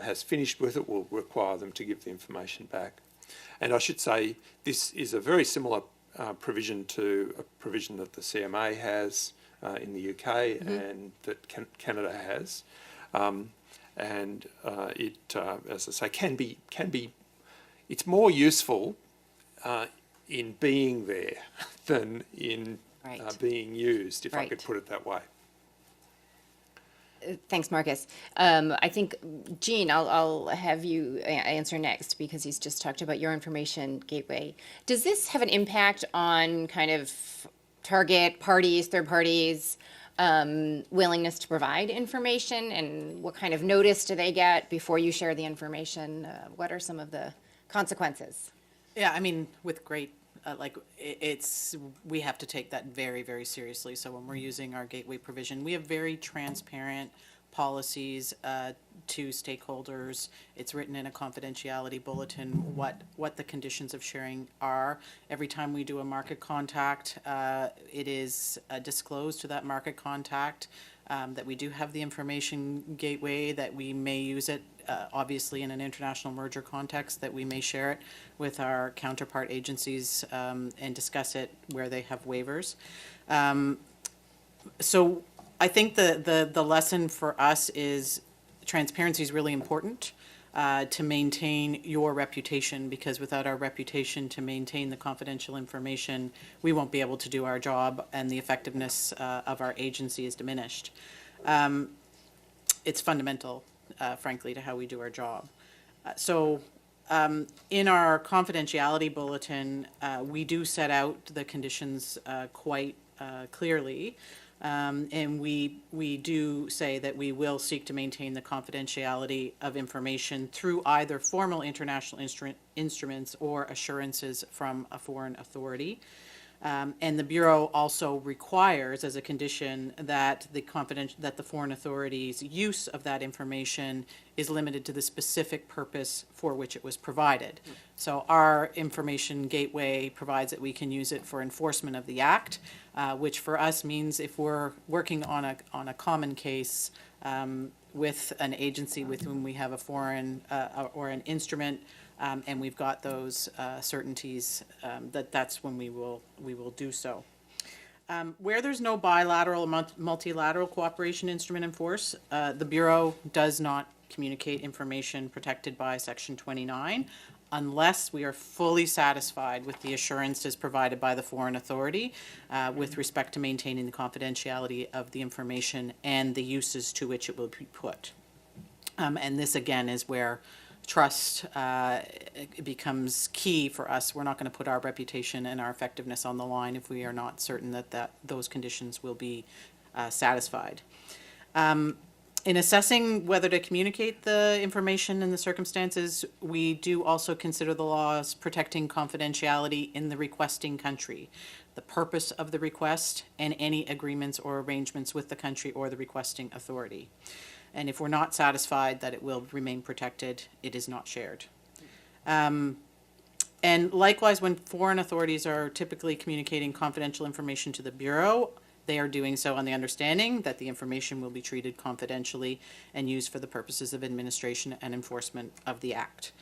has finished with it, we'll require them to give the information back. And I should say this is a very similar provision to a provision that the CMA has in the UK and that Canada has. And it, as I say, can be. It's more useful in being there than in being used, if I could put it that way. Thanks, Marcus. I think, Jean, I'll have you answer next because he's just talked about your information gateway. Does this have an impact on kind of target parties, third parties, willingness to provide information, and what kind of notice do they get before you share the information? What are some of the consequences? Yeah, I mean, with great, we have to take that very, very seriously. So when we're using our gateway provision, we have very transparent policies to stakeholders. It's written in a confidentiality bulletin what the conditions of sharing are. Every time we do a market contact, it is disclosed to that market contact that we do have the information gateway, that we may use it obviously in an international merger context, that we may share it with our counterpart agencies and discuss it where they have waivers. So I think the lesson for us is transparency is really important to maintain your reputation, because without our reputation to maintain the confidential information, we won't be able to do our job, and the effectiveness of our agency is diminished. It's fundamental, frankly, to how we do our job. So in our confidentiality bulletin, we do set out the conditions quite clearly. And we do say that we will seek to maintain the confidentiality of information through either formal international instruments or assurances from a foreign authority. And the Bureau also requires, as a condition, that the foreign authority's use of that information is limited to the specific purpose for which it was provided. So our information gateway provides that we can use it for enforcement of the Act, which for us means if we're working on a common case with an agency with whom we have a foreign or an instrument, and we've got those certainties, that's when we will do so. Where there's no bilateral or multilateral cooperation instrument in force, the Bureau does not communicate information protected by Section 29 unless we are fully satisfied with the assurances provided by the foreign authority with respect to maintaining the confidentiality of the information and the uses to which it will be put. And this, again, is where trust becomes key for us. We're not going to put our reputation and our effectiveness on the line if we are not certain that those conditions will be satisfied. In assessing whether to communicate the information in the circumstances, we do also consider the laws protecting confidentiality in the requesting country, the purpose of the request, and any agreements or arrangements with the country or the requesting authority. And if we're not satisfied that it will remain protected, it is not shared. And likewise, when foreign authorities are typically communicating confidential information to the Bureau, they are doing so on the understanding that the information will be treated confidentially and used for the purposes of administration and enforcement of the Act.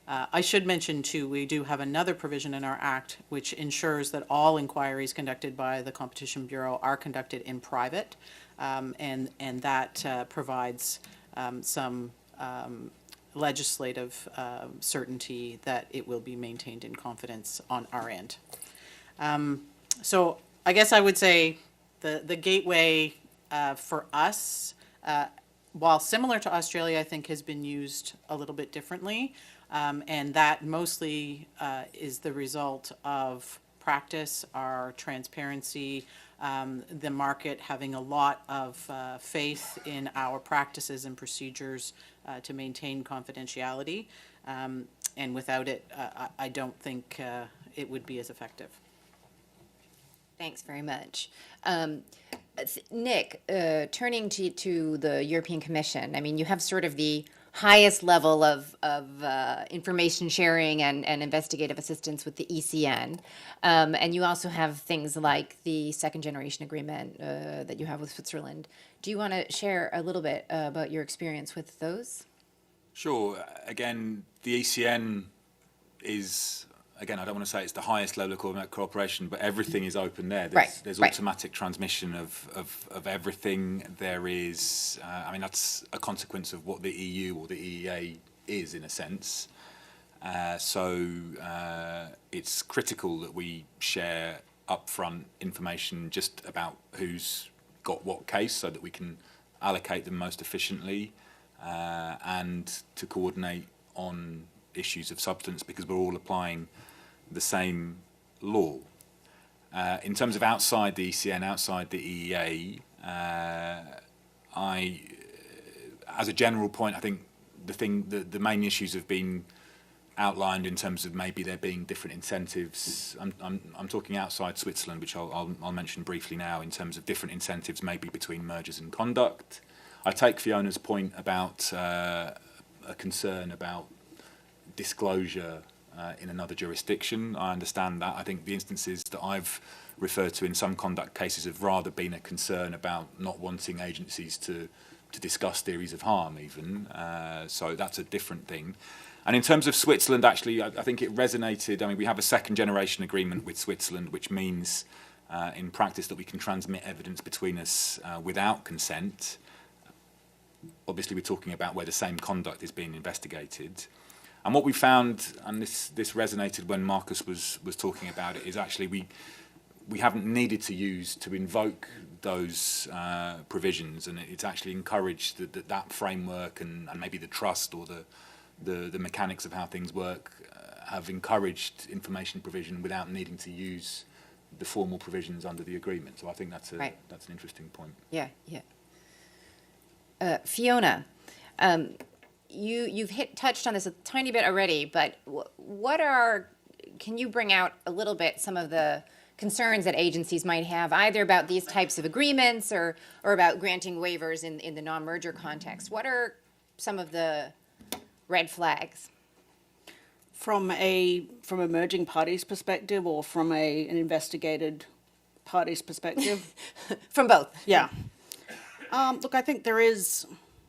I should mention, too, we do have another provision in our Act which ensures that all inquiries conducted by the Competition Bureau are conducted in private, and that provides some legislative certainty that it will be maintained in confidence on our end. So I guess I would say the gateway for us, while similar to Australia, I think has been used a little bit differently. And that mostly is the result of practice, our transparency, the market having a lot of faith in our practices and procedures to maintain confidentiality. And without it, I don't think it would be as effective. Thanks very much. Nick, turning to the European Commission, I mean, you have sort of the highest level of information sharing and investigative assistance with the ECN. And you also have things like the second generation agreement that you have with Switzerland. Do you want to share a little bit about your experience with those? Sure. Again, the ECN is, again, I don't want to say it's the highest level of cooperation, but everything is open there. There's automatic transmission of everything. There is, I mean, that's a consequence of what the EU or the EEA is, in a sense. So it's critical that we share upfront information just about who's got what case so that we can allocate them most efficiently and to coordinate on issues of substance, because we're all applying the same law. In terms of outside the ECN, outside the EEA, as a general point, I think the main issues have been outlined in terms of maybe there being different incentives. I'm talking outside Switzerland, which I'll mention briefly now, in terms of different incentives maybe between mergers and conduct. I take Fiona's point about a concern about disclosure in another jurisdiction. I understand that. I think the instances that I've referred to in some conduct cases have rather been a concern about not wanting agencies to discuss theories of harm even. So that's a different thing. And in terms of Switzerland, actually, I think it resonated. I mean, we have a second generation agreement with Switzerland, which means in practice that we can transmit evidence between us without consent. Obviously, we're talking about where the same conduct is being investigated. And what we found, and this resonated when Marcus was talking about it, is actually we haven't needed to invoke those provisions, and it's actually encouraged that framework and maybe the trust or the mechanics of how things work have encouraged information provision without needing to use the formal provisions under the agreement. So I think that's an interesting point. Yeah. Fiona, you've touched on this a tiny bit already, but can you bring out a little bit some of the concerns that agencies might have either about these types of agreements or about granting waivers in the non-merger context? What are some of the red flags? From a merging parties perspective or from an investigated parties perspective? From both. Yeah. Look, I think there is,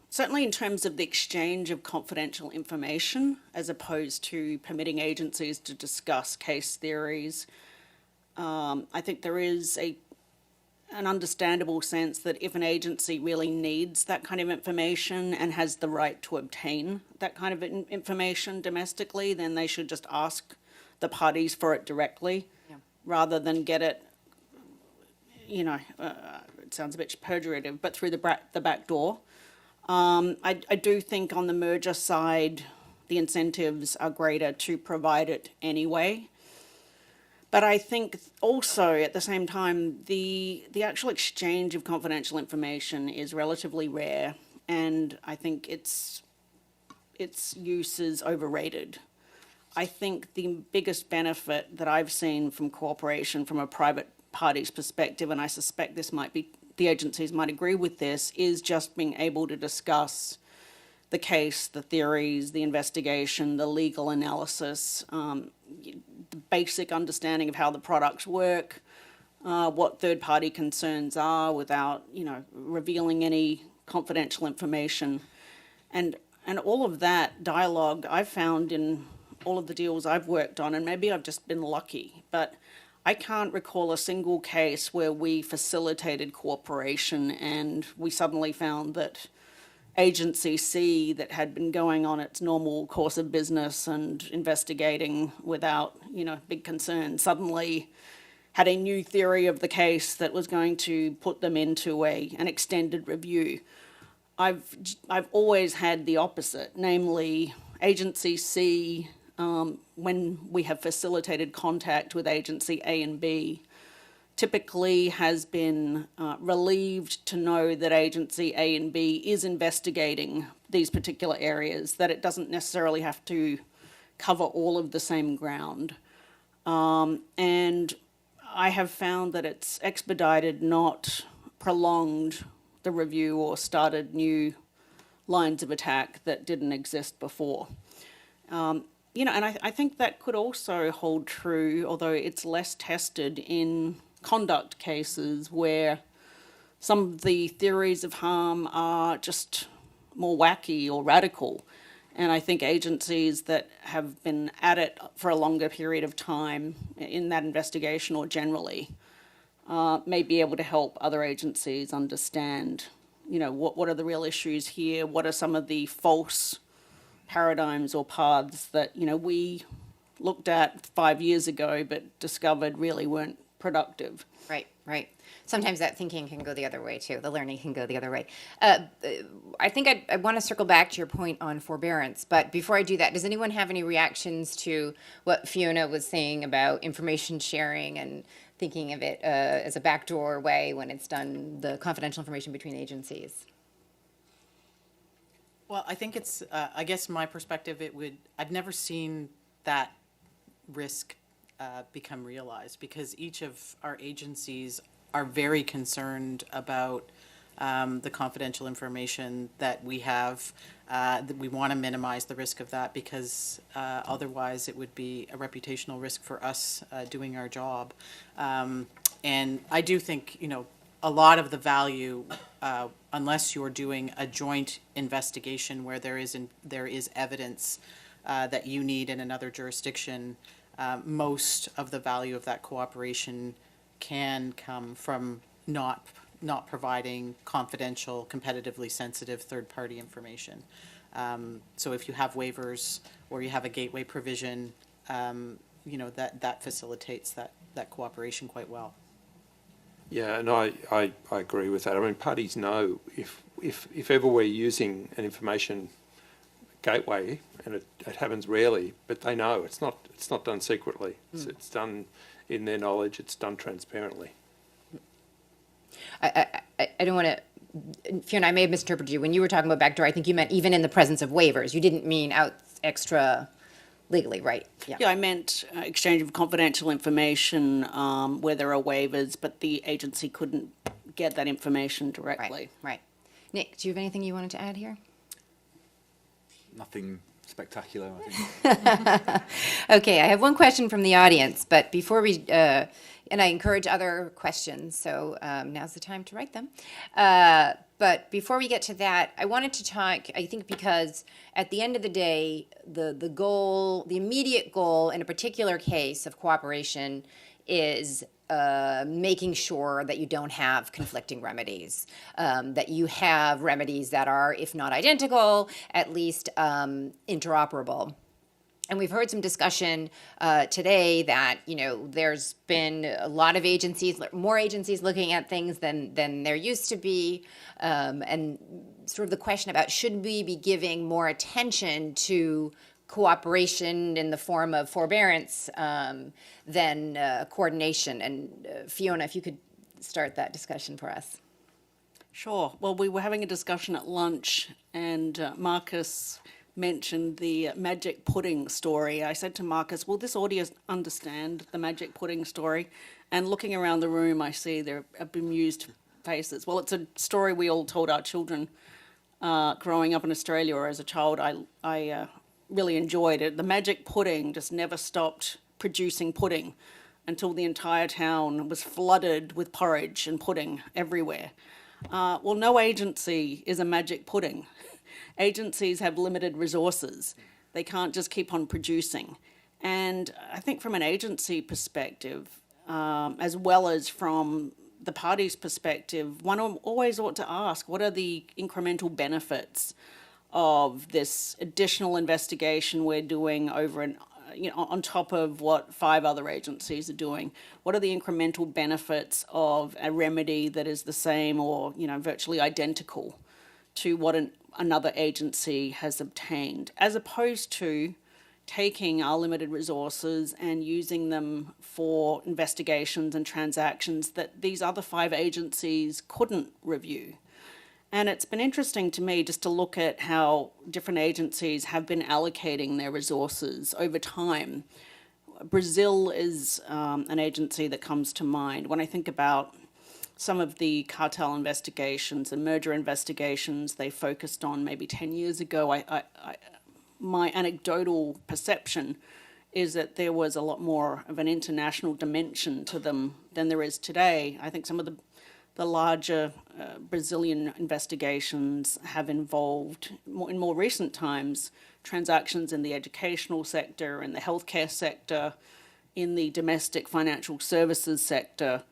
certainly in terms of the exchange of confidential information, as opposed to permitting agencies to discuss case theories, I think there is an understandable sense that if an agency really needs that kind of information and has the right to obtain that kind of information domestically, then they should just ask the parties for it directly, rather than get it, it sounds a bit pejorative, but through the back door. I do think on the merger side, the incentives are greater to provide it anyway. But I think also at the same time, the actual exchange of confidential information is relatively rare, and I think its use is overrated. I think the biggest benefit that I've seen from cooperation from a private party's perspective, and I suspect this might be the agencies might agree with this, is just being able to discuss the case, the theories, the investigation, the legal analysis, the basic understanding of how the products work, what third-party concerns are without, revealing any confidential information. And all of that dialogue I've found in all of the deals I've worked on, and maybe I've just been lucky, but I can't recall a single case where we facilitated cooperation and we suddenly found that Agency C, that had been going on its normal course of business and investigating without, big concern, suddenly had a new theory of the case that was going to put them into an extended review. I've always had the opposite, namely Agency C, when we have facilitated contact with Agency A and B, typically has been relieved to know that Agency A and B is investigating these particular areas, that it doesn't necessarily have to cover all of the same ground. And I have found that it's expedited, not prolonged, the review or started new lines of attack that didn't exist before. And I think that could also hold true, although it's less tested in conduct cases where some of the theories of harm are just more wacky or radical. And I think agencies that have been at it for a longer period of time in that investigation or generally may be able to help other agencies understand, what are the real issues here? What are some of the false paradigms or paths that, we looked at 5 years ago but discovered really weren't productive. Right. Sometimes that thinking can go the other way too. The learning can go the other way. I think I want to circle back to your point on forbearance, but before I do that, does anyone have any reactions to what Fiona was saying about information sharing and thinking of it as a backdoor way when it's done, the confidential information between agencies? Well, I think it's, I guess my perspective, I've never seen that risk become realized, because each of our agencies are very concerned about the confidential information that we have. That we want to minimize the risk of that, because otherwise it would be a reputational risk for us doing our job. And I do think, a lot of the value, unless you're doing a joint investigation where there is evidence that you need in another jurisdiction, most of the value of that cooperation can come from not providing confidential, competitively sensitive third-party information. So if you have waivers or you have a gateway provision, that facilitates that cooperation quite well. Yeah, and I agree with that. I mean, parties know if ever we're using an information gateway, and it happens rarely, but they know it's not done secretly. It's done in their knowledge. It's done transparently. I don't want to, Fiona, I may have misinterpreted you. When you were talking about backdoor, I think you meant even in the presence of waivers. You didn't mean out extra legally, right? Yeah, I meant exchange of confidential information where there are waivers, but the agency couldn't get that information directly. Right. Nick, do you have anything you wanted to add here? Nothing spectacular, I think. Okay, I have one question from the audience, but before we, and I encourage other questions, so now's the time to write them. But before we get to that, I wanted to talk, I think because at the end of the day, the goal, the immediate goal in a particular case of cooperation is making sure that you don't have conflicting remedies, that you have remedies that are, if not identical, at least interoperable. And we've heard some discussion today that, there's been a lot of agencies, more agencies looking at things than there used to be. And sort of the question about should we be giving more attention to cooperation in the form of forbearance than coordination. And Fiona, if you could start that discussion for us. Sure. Well, we were having a discussion at lunch, and Marcus mentioned the magic pudding story. I said to Marcus, will this audience understand the magic pudding story? And looking around the room, I see there are bemused faces. Well, it's a story we all told our children growing up in Australia, or as a child, I really enjoyed it. The magic pudding just never stopped producing pudding until the entire town was flooded with porridge and pudding everywhere. Well, no agency is a magic pudding. Agencies have limited resources. They can't just keep on producing. And I think from an agency perspective, as well as from the party's perspective, one always ought to ask, what are the incremental benefits of this additional investigation we're doing over and on top of what 5 other agencies are doing? What are the incremental benefits of a remedy that is the same or virtually identical to what another agency has obtained, as opposed to taking our limited resources and using them for investigations and transactions that these other 5 agencies couldn't review? And it's been interesting to me just to look at how different agencies have been allocating their resources over time. Brazil is an agency that comes to mind when I think about some of the cartel investigations and merger investigations they focused on maybe 10 years ago. My anecdotal perception is that there was a lot more of an international dimension to them than there is today. I think some of the larger Brazilian investigations have involved, in more recent times, transactions in the educational sector, in the healthcare sector, in the domestic financial services sector.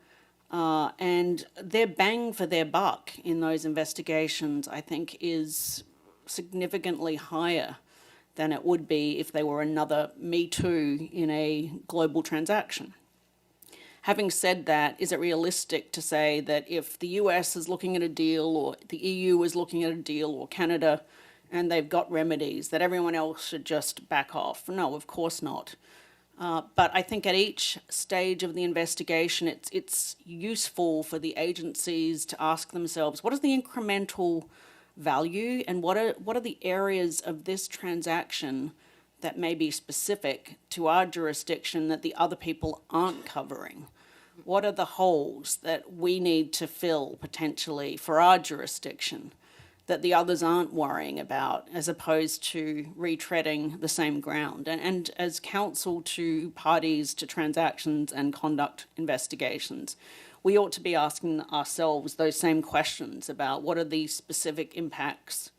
And their bang for their buck in those investigations, I think, is significantly higher than it would be if they were another Me Too in a global transaction. Having said that, is it realistic to say that if the US is looking at a deal, or the EU is looking at a deal, or Canada, and they've got remedies, that everyone else should just back off? No, of course not. But I think at each stage of the investigation, it's useful for the agencies to ask themselves, what is the incremental value, and what are the areas of this transaction that may be specific to our jurisdiction that the other people aren't covering? What are the holes that we need to fill potentially for our jurisdiction that the others aren't worrying about, as opposed to retreading the same ground? And as counsel to parties to transactions and conduct investigations, we ought to be asking ourselves those same questions about what are the specific impacts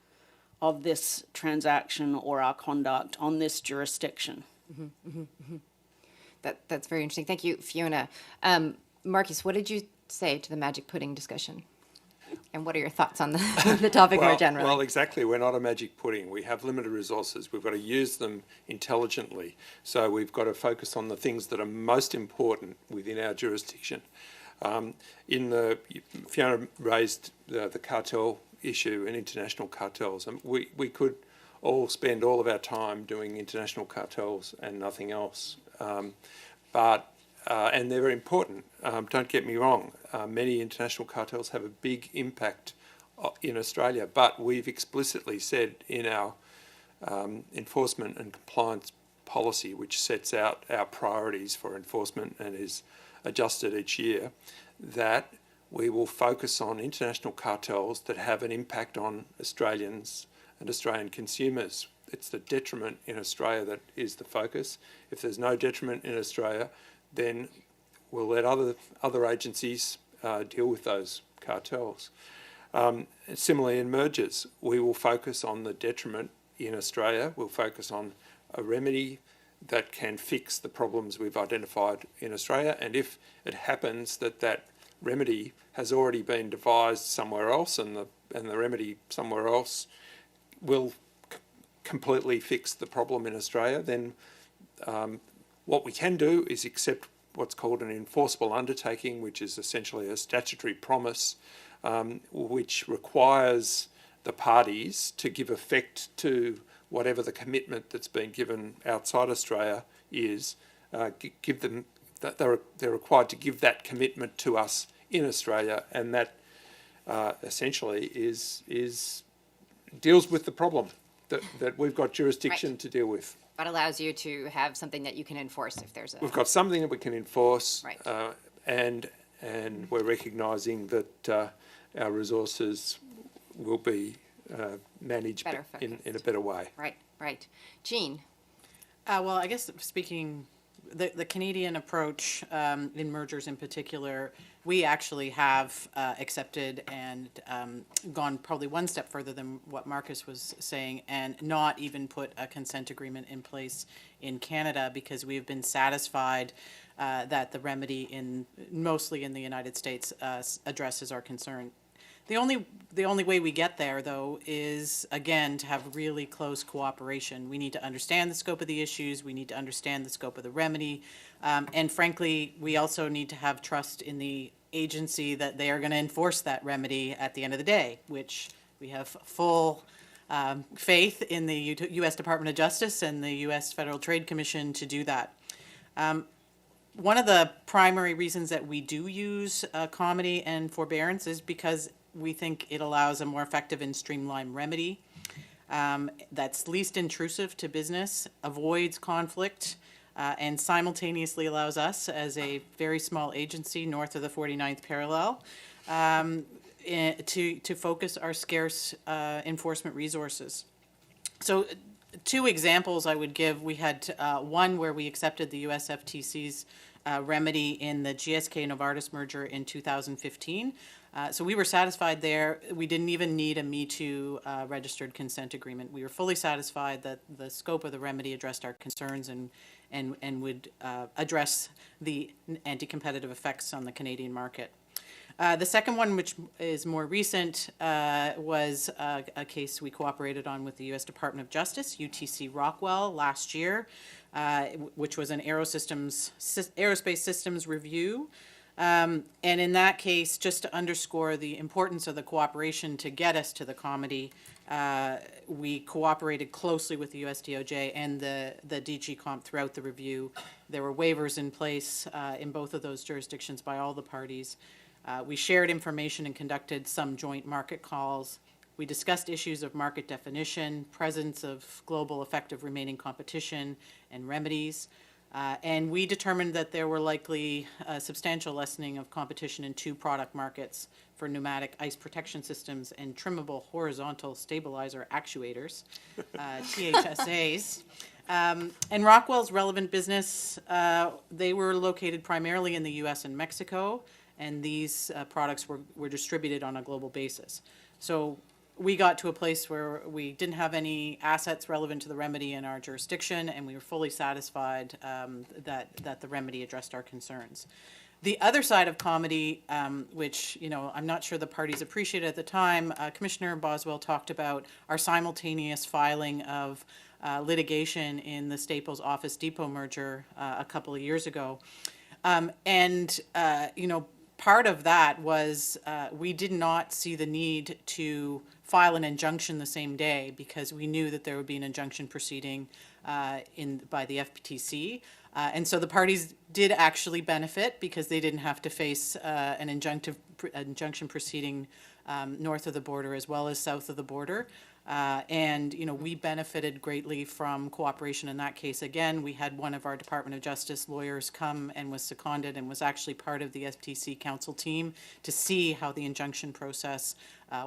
of this transaction or our conduct on this jurisdiction. That's very interesting. Thank you, Fiona. Marcus, what did you say to the magic pudding discussion? And what are your thoughts on the topic more generally? Well, exactly. We're not a magic pudding. We have limited resources. We've got to use them intelligently. So we've got to focus on the things that are most important within our jurisdiction. Fiona raised the cartel issue and international cartels, and we could all spend all of our time doing international cartels and nothing else. And they're very important. Don't get me wrong. Many international cartels have a big impact in Australia, but we've explicitly said in our enforcement and compliance policy, which sets out our priorities for enforcement and is adjusted each year, that we will focus on international cartels that have an impact on Australians and Australian consumers. It's the detriment in Australia that is the focus. If there's no detriment in Australia, then we'll let other agencies deal with those cartels. Similarly, in mergers, we will focus on the detriment in Australia. We'll focus on a remedy that can fix the problems we've identified in Australia. And if it happens that remedy has already been devised somewhere else, and the remedy somewhere else will completely fix the problem in Australia, then what we can do is accept what's called an enforceable undertaking, which is essentially a statutory promise, which requires the parties to give effect to whatever the commitment that's been given outside Australia is. Give them that they're required to give that commitment to us in Australia, and that essentially deals with the problem that we've got jurisdiction to deal with. That allows you to have something that you can enforce if there's a... We've got something that we can enforce, Right. and and we're recognising that our resources will be managed Better in focused. a better way. Right, right. Jean? Well, I guess speaking, the Canadian approach in mergers in particular, we actually have accepted and gone probably one step further than what Marcus was saying, and not even put a consent agreement in place in Canada, because we have been satisfied that the remedy mostly in the United States addresses our concern. The only way we get there, though, is, again, to have really close cooperation. We need to understand the scope of the issues. We need to understand the scope of the remedy. And frankly, we also need to have trust in the agency that they are going to enforce that remedy at the end of the day, which we have full faith in the U.S. Department of Justice and the U.S. Federal Trade Commission to do that. One of the primary reasons that we do use comity and forbearance is because we think it allows a more effective and streamlined remedy that's least intrusive to business, avoids conflict, and simultaneously allows us, as a very small agency north of the 49th parallel, to focus our scarce enforcement resources. So 2 examples I would give. We had one where we accepted the US FTC's remedy in the GSK-Novartis merger in 2015. So we were satisfied there. We didn't even need a Me Too registered consent agreement. We were fully satisfied that the scope of the remedy addressed our concerns and would address the anti-competitive effects on the Canadian market. The second one, which is more recent, was a case we cooperated on with the U.S. Department of Justice, UTC Rockwell, last year, which was an aerospace systems review. And in that case, just to underscore the importance of the cooperation to get us to the comity, we cooperated closely with the US DOJ and the DG Comp throughout the review. There were waivers in place in both of those jurisdictions by all the parties. We shared information and conducted some joint market calls. We discussed issues of market definition, presence of global effective remaining competition, and remedies. And we determined that there were likely a substantial lessening of competition in 2 product markets for pneumatic ice protection systems and trimmable horizontal stabilizer actuators, THSAs. And Rockwell's relevant business, they were located primarily in the US and Mexico, and these products were distributed on a global basis. So we got to a place where we didn't have any assets relevant to the remedy in our jurisdiction, and we were fully satisfied that the remedy addressed our concerns. The other side of comity, which I'm not sure the parties appreciated at the time, Commissioner Boswell talked about our simultaneous filing of litigation in the Staples Office Depot merger a couple of years ago. Part of that was we did not see the need to file an injunction the same day, because we knew that there would be an injunction proceeding by the FTC. And so the parties did actually benefit, because they didn't have to face an injunction proceeding north of the border as well as south of the border. We benefited greatly from cooperation in that case. Again, we had one of our Department of Justice lawyers come and was seconded and was actually part of the FTC counsel team to see how the injunction process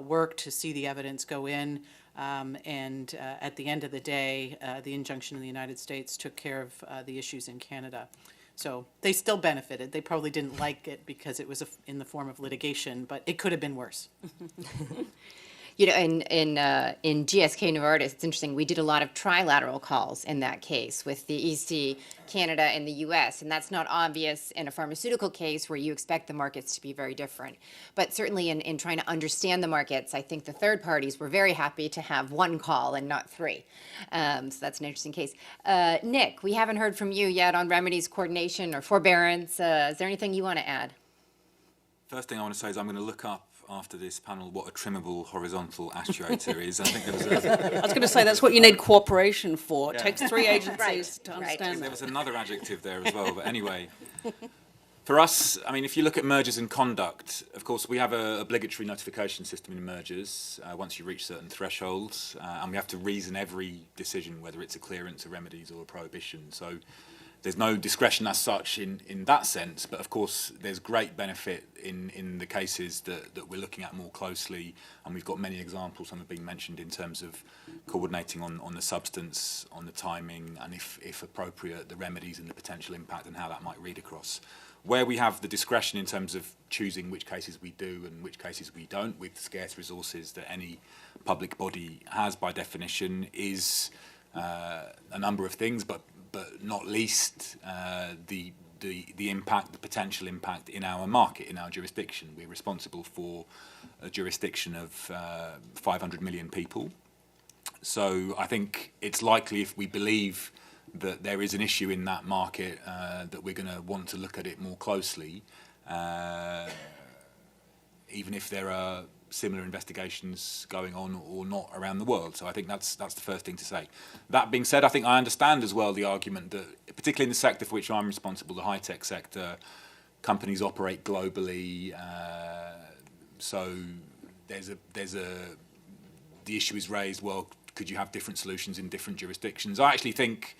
worked, to see the evidence go in. At the end of the day, the injunction in the United States took care of the issues in Canada. So they still benefited. They probably didn't like it because it was in the form of litigation, but it could have been worse. In GSK Novartis, it's interesting, we did a lot of trilateral calls in that case with the EC, Canada, and the US, and that's not obvious in a pharmaceutical case where you expect the markets to be very different. But certainly in trying to understand the markets, I think the third parties were very happy to have 1 call and not 3. So that's an interesting case. Nick, we haven't heard from you yet on remedies coordination or forbearance. Is there anything you want to add? First thing I want to say is I'm going to look up after this panel what a trimmable horizontal actuator is. I think there was I was going to say that's what you need cooperation for. It takes 3 agencies to understand there that. was another adjective there as well, but anyway. For us, if you look at mergers and conduct, of course, we have an obligatory notification system in mergers once you reach certain thresholds, and we have to reason every decision, whether it's a clearance, a remedies, or a prohibition. So there's no discretion as such in that sense, but of course there's great benefit in the cases that we're looking at more closely, and we've got many examples, some have been mentioned, in terms of coordinating on the substance, on the timing, and if appropriate, the remedies and the potential impact and how that might read across. Where we have the discretion in terms of choosing which cases we do and which cases we don't, with scarce resources that any public body has by definition, is a number of things, but not least the impact, the potential impact in our market, in our jurisdiction. We're responsible for a jurisdiction of 500 million people. So I think it's likely, if we believe that there is an issue in that market, that we're going to want to look at it more closely, even if there are similar investigations going on or not around the world. So I think that's the first thing to say. That being said, I think I understand as well the argument that, particularly in the sector for which I'm responsible, the high-tech sector, companies operate globally, so the issue is raised, well, could you have different solutions in different jurisdictions? I actually think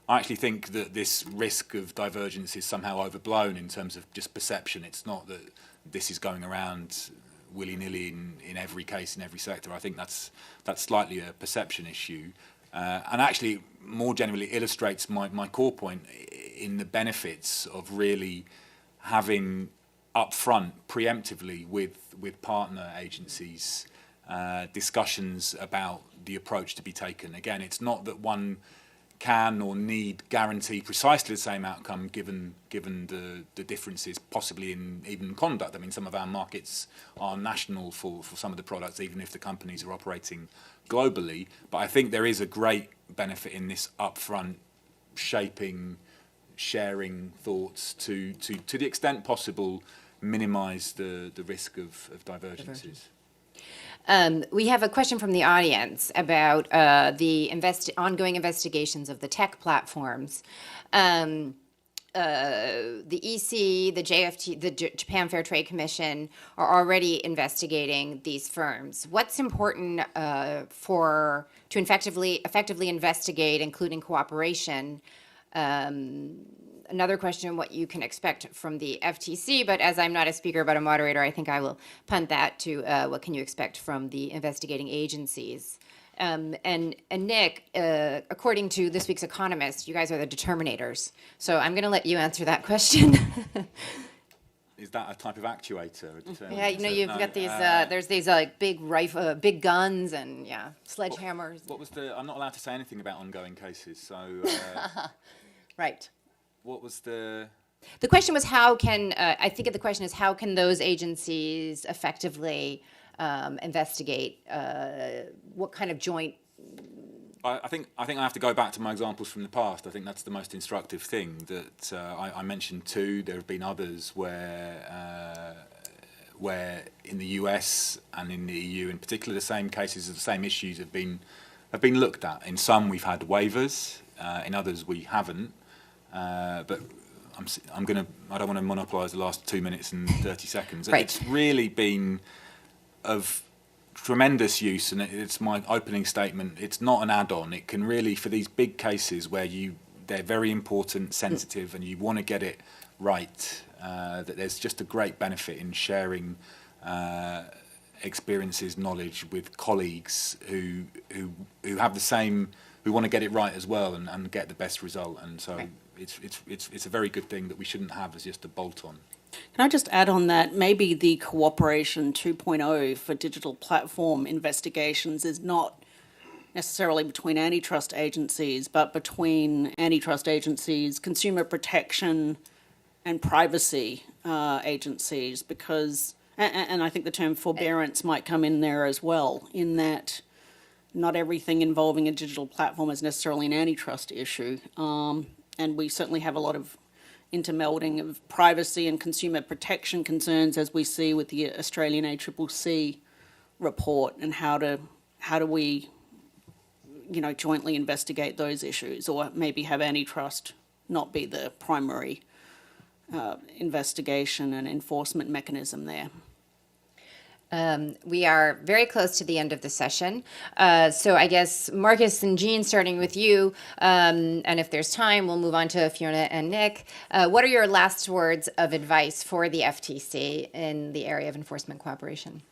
that this risk of divergence is somehow overblown in terms of just perception. It's not that this is going around willy-nilly in every case, in every sector. I think that's slightly a perception issue, and actually more generally illustrates my core point in the benefits of really having upfront, preemptively, with partner agencies, discussions about the approach to be taken. Again, it's not that one can or need guarantee precisely the same outcome given the differences possibly in even conduct. I mean, some of our markets are national for some of the products, even if the companies are operating globally. But I think there is a great benefit in this upfront shaping, sharing thoughts to the extent possible, minimise the risk of divergences. We have a question from the audience about the ongoing investigations of the tech platforms. The EC, the JFT, the Japan Fair Trade Commission are already investigating these firms. What's important to effectively investigate, including cooperation? Another question, what you can expect from the FTC, but as I'm not a speaker but a moderator, I think I will punt that to what can you expect from the investigating agencies. And Nick, according to this week's Economist, you guys are the determinators. So I'm going to let you answer that question. Is that a type of actuator? Yeah, you've got these. There's these big guns and sledgehammers. What was I'm not allowed to say anything about ongoing cases, so. Right. What was the question was how can I think the question is how can those agencies effectively investigate what kind of joint? I think I have to go back to my examples from the past. I think that's the most instructive thing that I mentioned too. There have been others where in the US and in the EU in particular, the same cases, the same issues have been looked at. In some we've had waivers, in others we haven't. But I don't want to monopolise the last 2 minutes and 30 seconds. Right. It's really been of tremendous use, and it's my opening statement. It's not an add-on. It can really, for these big cases where they're very important, sensitive, and you want to get it right, that there's just a great benefit in sharing experiences, knowledge with colleagues who have the same, who want to get it right as well and get the best result. And so. Right. It's a very good thing that we shouldn't have as just a bolt-on. Can I just add on that, maybe the cooperation 2.0 for digital platform investigations is not necessarily between antitrust agencies, but between antitrust agencies, consumer protection and privacy agencies, because, and I think the term forbearance might come in there as well, in that not everything involving a digital platform is necessarily an antitrust issue. And we certainly have a lot of intermelding of privacy and consumer protection concerns, as we see with the Australian ACCC report, and how do we, jointly investigate those issues, or maybe have antitrust not be the primary investigation and enforcement mechanism there. We are very close to the end of the session. So I guess Marcus and Jean, starting with you, and if there's time, we'll move on to Fiona and Nick. What are your last words of advice for the FTC in the area of enforcement cooperation?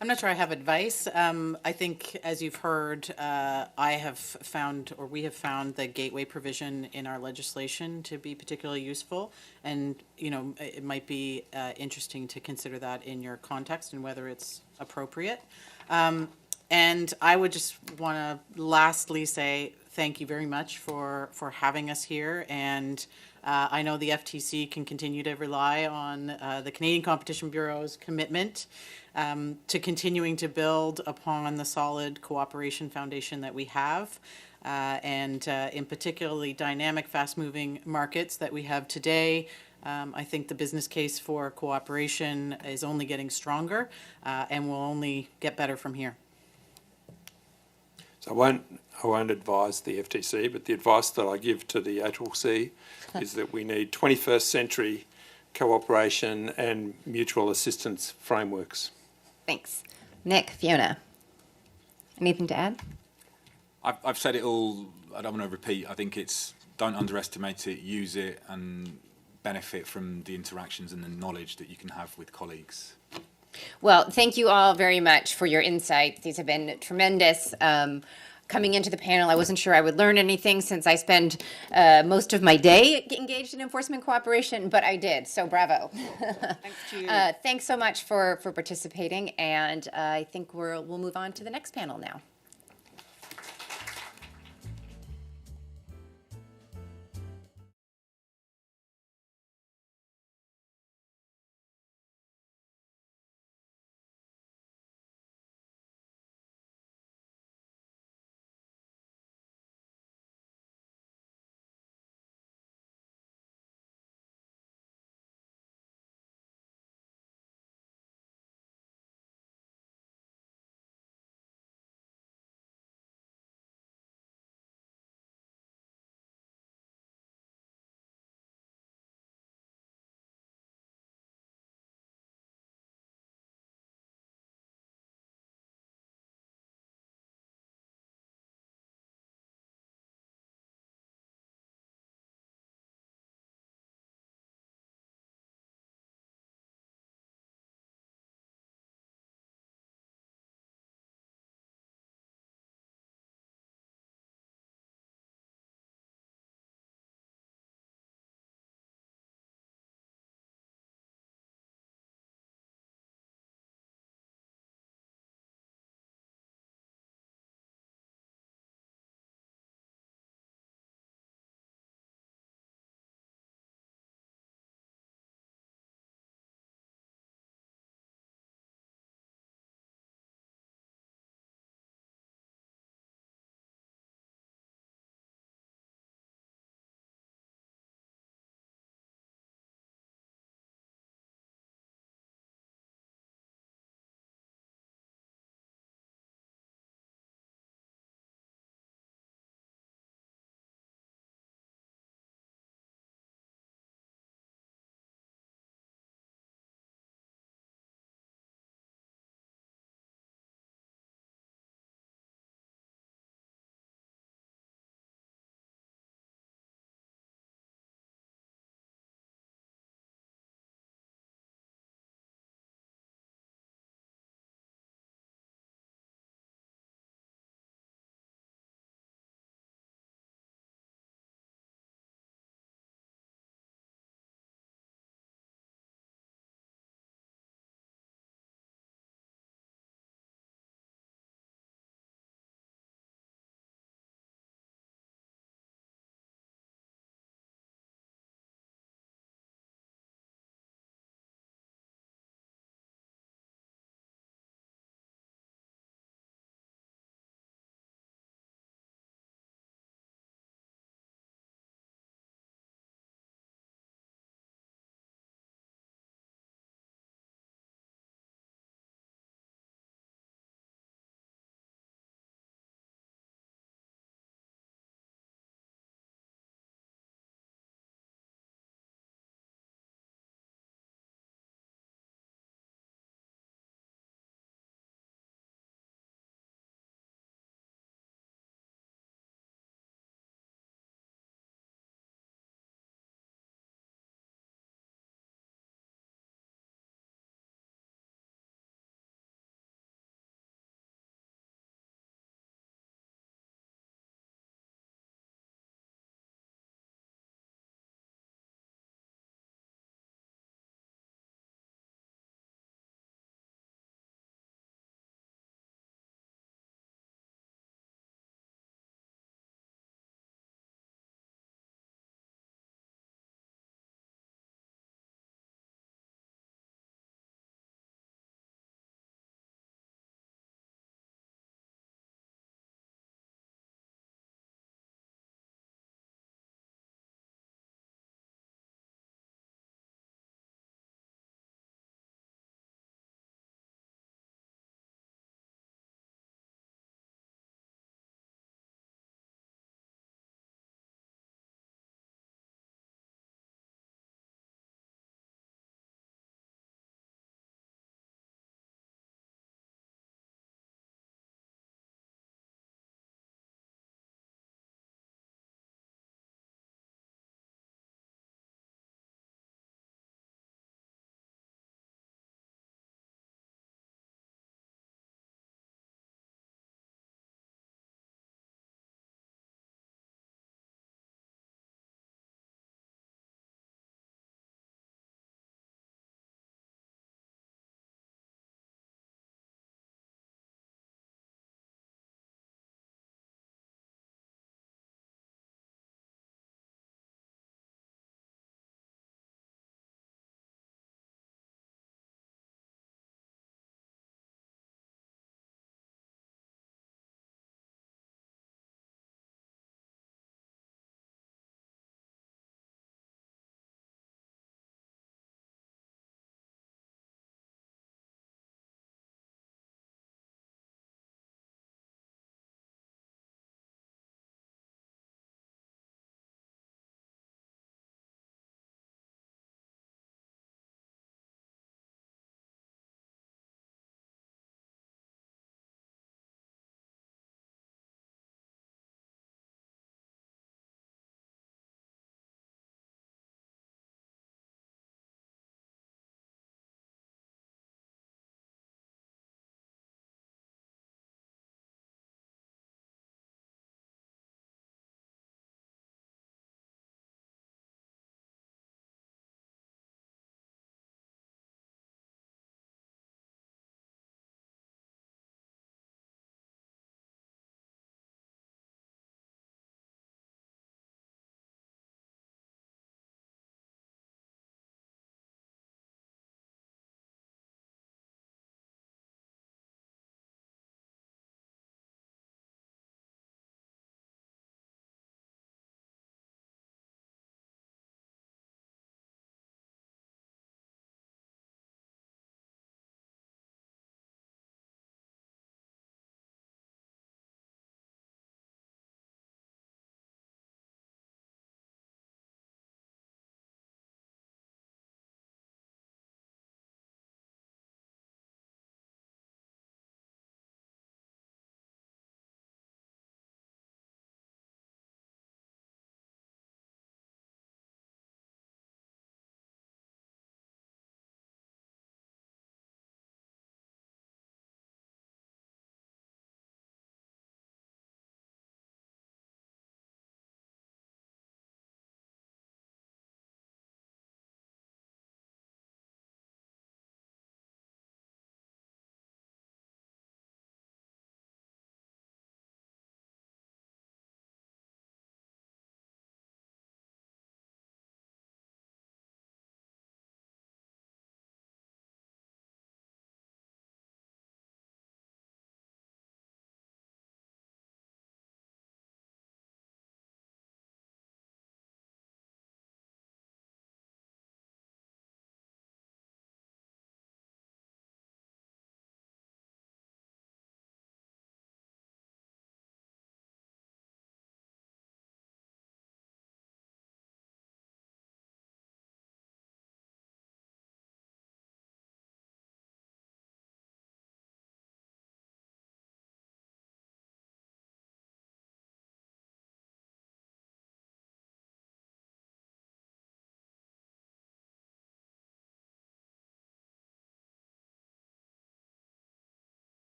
I'm not sure I have advice. I think, as you've heard, I have found, or we have found, the gateway provision in our legislation to be particularly useful. And, it might be interesting to consider that in your context and whether it's appropriate. And I would just want to lastly say thank you very much for having us here. And I know the FTC can continue to rely on the Canadian Competition Bureau's commitment to continuing to build upon the solid cooperation foundation that we have, and in particularly dynamic, fast-moving markets that we have today. I think the business case for cooperation is only getting stronger, and will only get better from here. So I won't advise the FTC, but the advice that I give to the ACCC is that we need 21st century cooperation and mutual assistance frameworks. Thanks. Nick, Fiona, anything to add? I've said it all. I don't want to repeat. I think don't underestimate it, use it, and benefit from the interactions and the knowledge that you can have with colleagues. Well, thank you all very much for your insights. These have been tremendous. Coming into the panel, I wasn't sure I would learn anything since I spend most of my day engaged in enforcement cooperation, but I did, so bravo. Thanks to you. Thanks so much for participating, and I think we'll move on to the next panel now.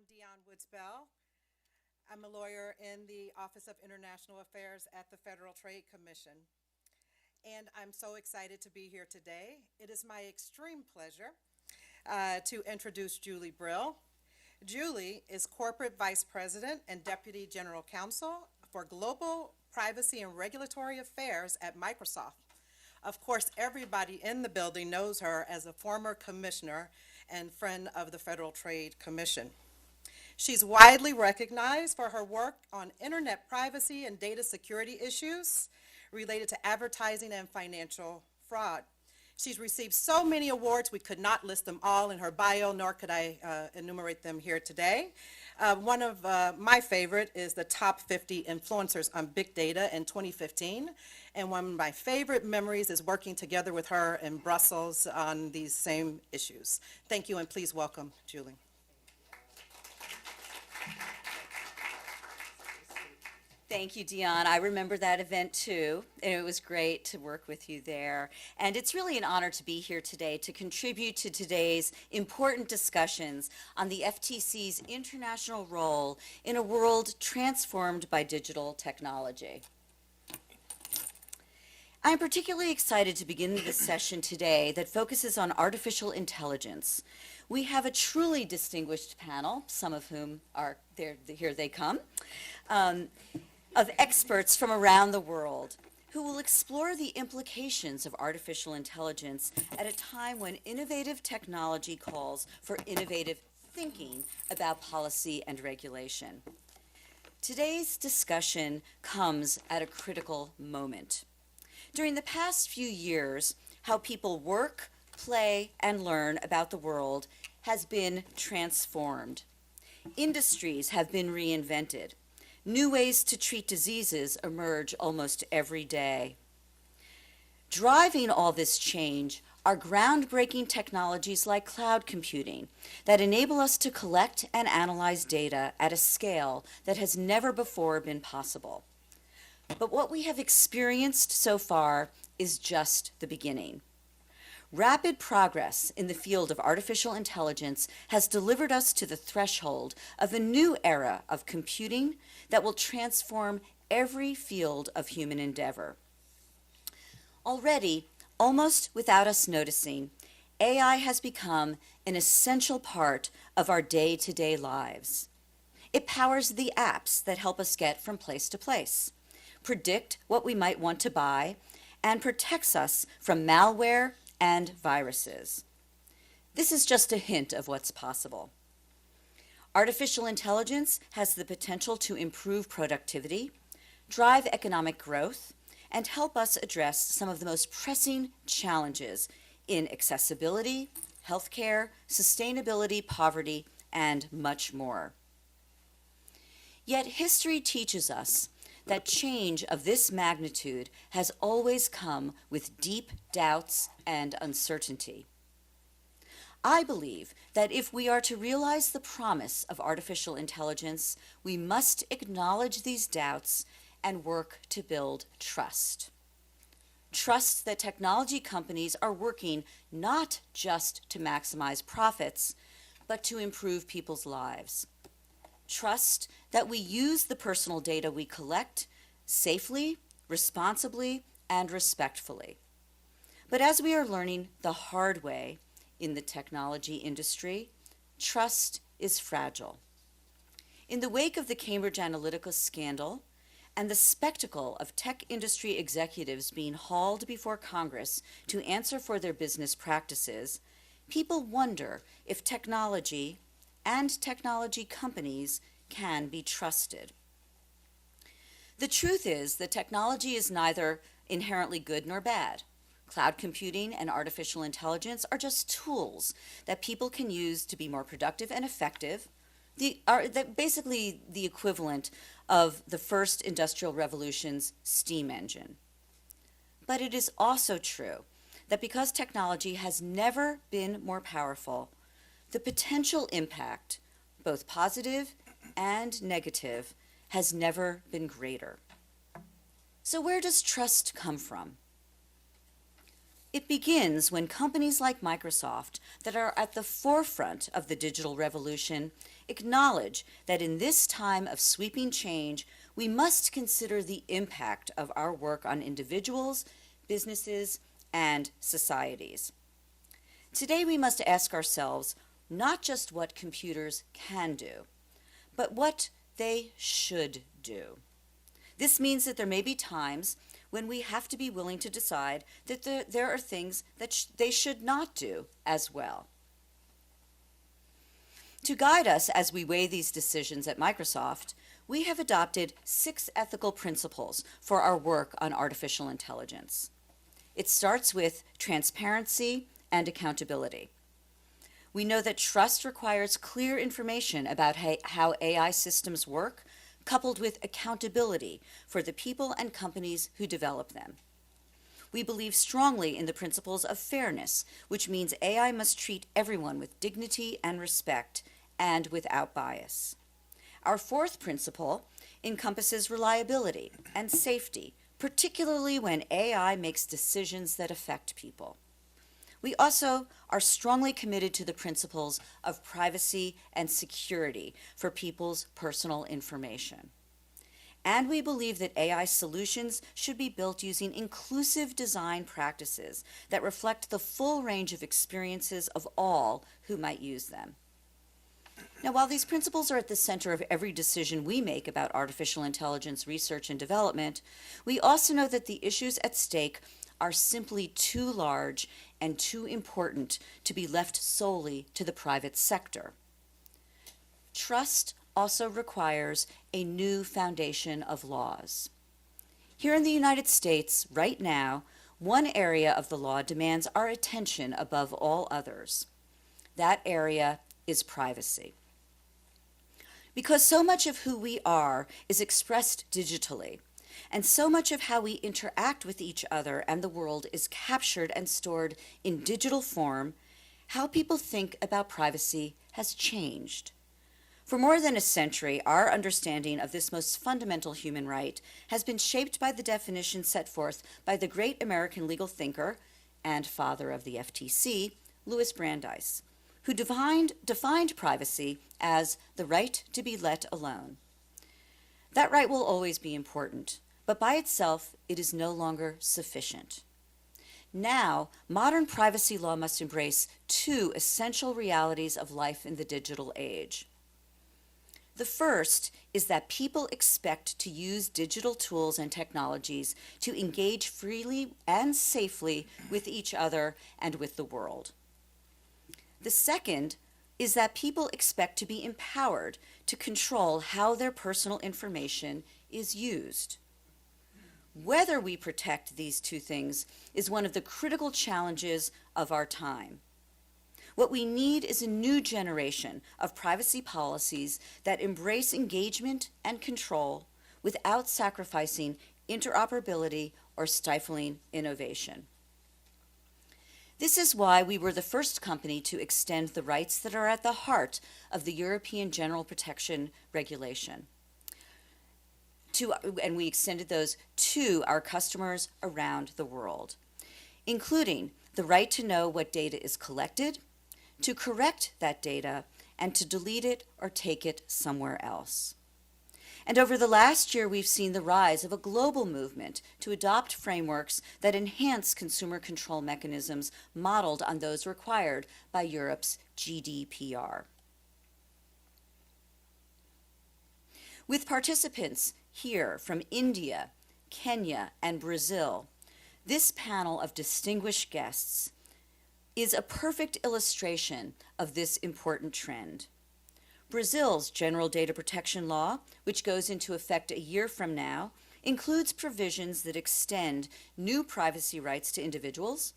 Dionne Woods-Bell. I'm a lawyer in the Office of International Affairs at the Federal Trade Commission. And I'm so excited to be here today. It is my extreme pleasure to introduce Julie Brill. Julie is Corporate Vice President and Deputy General Counsel for Global Privacy and Regulatory Affairs at Microsoft. Of course, everybody in the building knows her as a former commissioner and friend of the Federal Trade Commission. She's widely recognized for her work on internet privacy and data security issues related to advertising and financial fraud. She's received so many awards, we could not list them all in her bio, nor could I enumerate them here today. One of my favorite is the top 50 influencers on big data in 2015. And one of my favorite memories is working together with her in Brussels on these same issues. Thank you, and please welcome Julie. Thank you, Dionne. I remember that event too, and it was great to work with you there. And it's really an honor to be here today to contribute to today's important discussions on the FTC's international role in a world transformed by digital technology. I'm particularly excited to begin this session today that focuses on artificial intelligence. We have a truly distinguished panel, some of whom are there, here they come, of experts from around the world who will explore the implications of artificial intelligence at a time when innovative technology calls for innovative thinking about policy and regulation. Today's discussion comes at a critical moment. During the past few years, how people work, play, and learn about the world has been transformed. Industries have been reinvented. New ways to treat diseases emerge almost every day. Driving all this change are groundbreaking technologies like cloud computing that enable us to collect and analyze data at a scale that has never before been possible. But what we have experienced so far is just the beginning. Rapid progress in the field of artificial intelligence has delivered us to the threshold of a new era of computing that will transform every field of human endeavor. Already, almost without us noticing, AI has become an essential part of our day-to-day lives. It powers the apps that help us get from place to place, predict what we might want to buy, and protects us from malware and viruses. This is just a hint of what's possible. Artificial intelligence has the potential to improve productivity, drive economic growth, and help us address some of the most pressing challenges in accessibility, healthcare, sustainability, poverty, and much more. Yet history teaches us that change of this magnitude has always come with deep doubts and uncertainty. I believe that if we are to realize the promise of artificial intelligence, we must acknowledge these doubts and work to build trust. Trust that technology companies are working not just to maximize profits, but to improve people's lives. Trust that we use the personal data we collect safely, responsibly, and respectfully. But as we are learning the hard way in the technology industry, trust is fragile. In the wake of the Cambridge Analytica scandal and the spectacle of tech industry executives being hauled before Congress to answer for their business practices, people wonder if technology and technology companies can be trusted. The truth is that technology is neither inherently good nor bad. Cloud computing and artificial intelligence are just tools that people can use to be more productive and effective, basically the equivalent of the first industrial revolution's steam engine. But it is also true that because technology has never been more powerful, the potential impact, both positive and negative, has never been greater. So where does trust come from? It begins when companies like Microsoft, that are at the forefront of the digital revolution, acknowledge that in this time of sweeping change, we must consider the impact of our work on individuals, businesses, and societies. Today we must ask ourselves not just what computers can do, but what they should do. This means that there may be times when we have to be willing to decide that there are things that they should not do as well. To guide us as we weigh these decisions at Microsoft, we have adopted 6 ethical principles for our work on artificial intelligence. It starts with transparency and accountability. We know that trust requires clear information about how AI systems work, coupled with accountability for the people and companies who develop them. We believe strongly in the principles of fairness, which means AI must treat everyone with dignity and respect and without bias. Our 4th principle encompasses reliability and safety, particularly when AI makes decisions that affect people. We also are strongly committed to the principles of privacy and security for people's personal information. And we believe that AI solutions should be built using inclusive design practices that reflect the full range of experiences of all who might use them. Now, while these principles are at the center of every decision we make about artificial intelligence research and development, we also know that the issues at stake are simply too large and too important to be left solely to the private sector. Trust also requires a new foundation of laws. Here in the United States, right now, one area of the law demands our attention above all others. That area is privacy. Because so much of who we are is expressed digitally, and so much of how we interact with each other and the world is captured and stored in digital form, how people think about privacy has changed. For more than a century, our understanding of this most fundamental human right has been shaped by the definition set forth by the great American legal thinker and father of the FTC, Louis Brandeis, who defined privacy as the right to be let alone. That right will always be important, but by itself, it is no longer sufficient. Now, modern privacy law must embrace 2 essential realities of life in the digital age. The first is that people expect to use digital tools and technologies to engage freely and safely with each other and with the world. The second is that people expect to be empowered to control how their personal information is used. Whether we protect these 2 things is one of the critical challenges of our time. What we need is a new generation of privacy policies that embrace engagement and control without sacrificing interoperability or stifling innovation. This is why we were the first company to extend the rights that are at the heart of the European General Protection Regulation. And we extended those to our customers around the world, including the right to know what data is collected, to correct that data, and to delete it or take it somewhere else. And over the last year, we've seen the rise of a global movement to adopt frameworks that enhance consumer control mechanisms modeled on those required by Europe's GDPR. With participants here from India, Kenya, and Brazil, this panel of distinguished guests is a perfect illustration of this important trend. Brazil's General Data Protection Law, which goes into effect a year from now, includes provisions that extend new privacy rights to individuals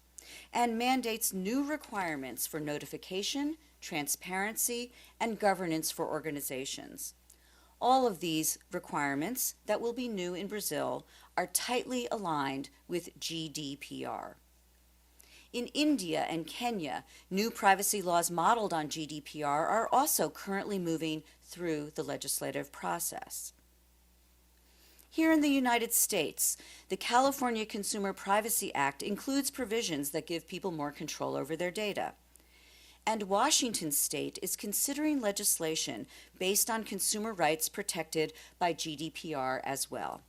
and mandates new requirements for notification, transparency, and governance for organizations. All of these requirements that will be new in Brazil are tightly aligned with GDPR. In India and Kenya, new privacy laws modeled on GDPR are also currently moving through the legislative process. Here in the United States, the California Consumer Privacy Act includes provisions that give people more control over their data. And Washington State is considering legislation based on consumer rights protected by GDPR as well.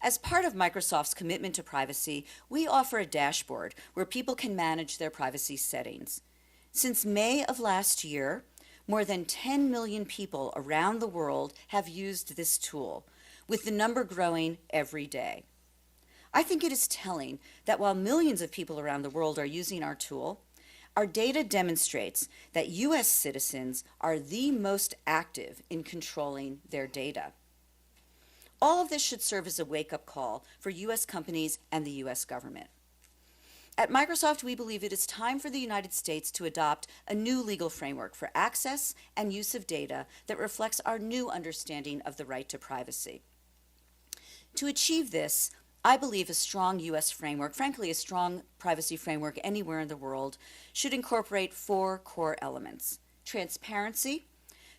As part of Microsoft's commitment to privacy, we offer a dashboard where people can manage their privacy settings. Since May of last year, more than 10 million people around the world have used this tool, with the number growing every day. I think it is telling that while millions of people around the world are using our tool, our data demonstrates that U.S. citizens are the most active in controlling their data. All of this should serve as a wake-up call for U.S. companies and the U.S. government. At Microsoft, we believe it is time for the United States to adopt a new legal framework for access and use of data that reflects our new understanding of the right to privacy. To achieve this, I believe a strong U.S. framework, frankly, a strong privacy framework anywhere in the world, should incorporate 4 core elements: transparency,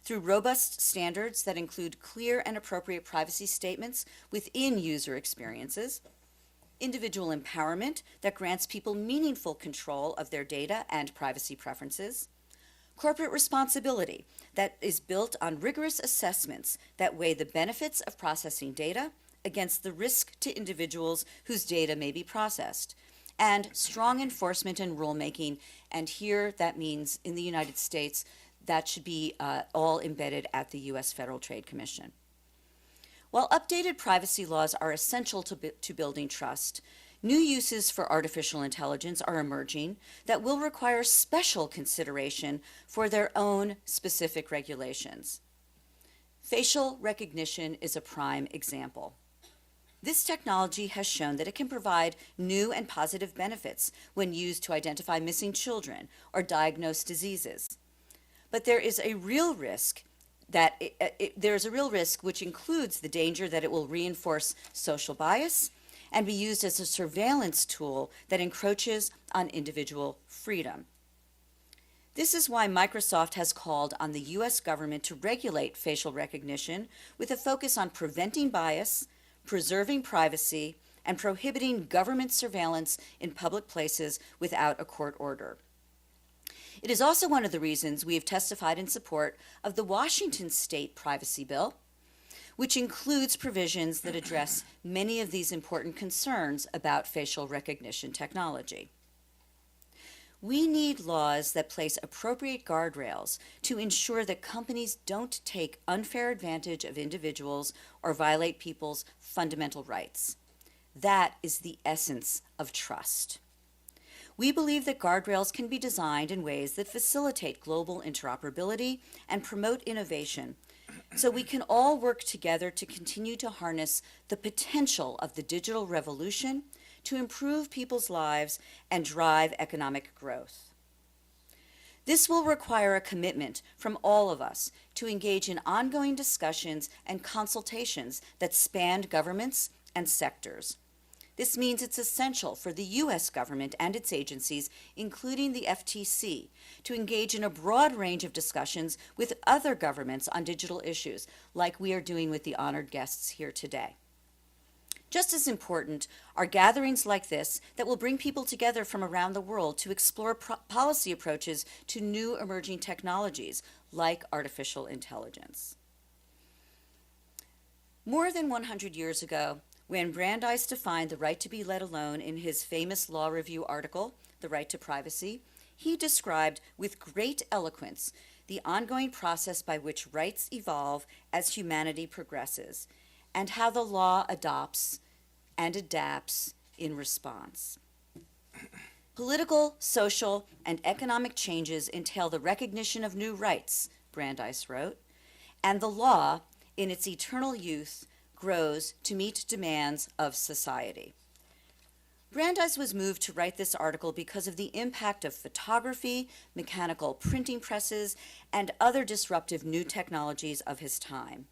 through robust standards that include clear and appropriate privacy statements within user experiences; individual empowerment that grants people meaningful control of their data and privacy preferences; corporate responsibility that is built on rigorous assessments that weigh the benefits of processing data against the risk to individuals whose data may be processed; and strong enforcement and rulemaking, and here that means in the United States that should be all embedded at the U.S. Federal Trade Commission. While updated privacy laws are essential to building trust, new uses for artificial intelligence are emerging that will require special consideration for their own specific regulations. Facial recognition is a prime example. This technology has shown that it can provide new and positive benefits when used to identify missing children or diagnose diseases. But there is a real risk which includes the danger that it will reinforce social bias and be used as a surveillance tool that encroaches on individual freedom. This is why Microsoft has called on the U.S. government to regulate facial recognition with a focus on preventing bias, preserving privacy, and prohibiting government surveillance in public places without a court order. It is also one of the reasons we have testified in support of the Washington State Privacy Bill, which includes provisions that address many of these important concerns about facial recognition technology. We need laws that place appropriate guardrails to ensure that companies don't take unfair advantage of individuals or violate people's fundamental rights. That is the essence of trust. We believe that guardrails can be designed in ways that facilitate global interoperability and promote innovation, so we can all work together to continue to harness the potential of the digital revolution to improve people's lives and drive economic growth. This will require a commitment from all of us to engage in ongoing discussions and consultations that span governments and sectors. This means it's essential for the U.S. government and its agencies, including the FTC, to engage in a broad range of discussions with other governments on digital issues, like we are doing with the honored guests here today. Just as important are gatherings like this that will bring people together from around the world to explore policy approaches to new emerging technologies like artificial intelligence. More than 100 years ago, when Brandeis defined the right to be let alone in his famous law review article, The Right to Privacy, he described with great eloquence the ongoing process by which rights evolve as humanity progresses, and how the law adopts and adapts in response. Political, social, and economic changes entail the recognition of new rights, Brandeis wrote, and the law, in its eternal youth, grows to meet demands of society. Brandeis was moved to write this article because of the impact of photography, mechanical printing presses, and other disruptive new technologies of his time.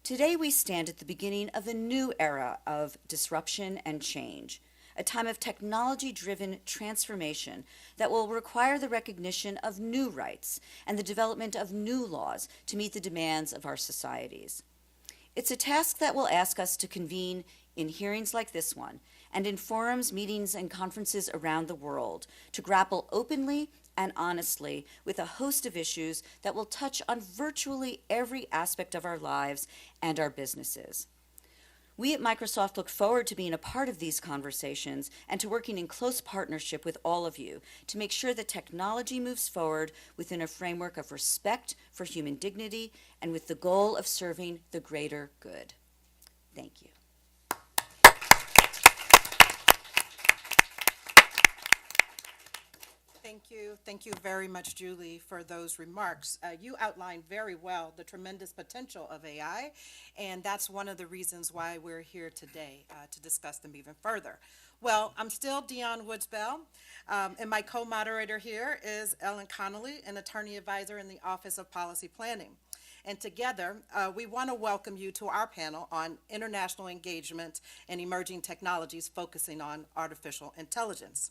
Today we stand at the beginning of a new era of disruption and change, a time of technology-driven transformation that will require the recognition of new rights and the development of new laws to meet the demands of our societies. It's a task that will ask us to convene in hearings like this one and in forums, meetings, and conferences around the world to grapple openly and honestly with a host of issues that will touch on virtually every aspect of our lives and our businesses. We at Microsoft look forward to being a part of these conversations and to working in close partnership with all of you to make sure that technology moves forward within a framework of respect for human dignity and with the goal of serving the greater good. Thank you. Thank you. Thank you very much, Julie, for those remarks. You outlined very well the tremendous potential of AI, and that's one of the reasons why we're here today to discuss them even further. Well, I'm still Dionne Woods-Bell, and my co-moderator here is Ellen Connolly, an attorney advisor in the Office of Policy Planning. And together, we want to welcome you to our panel on international engagement and emerging technologies focusing on artificial intelligence.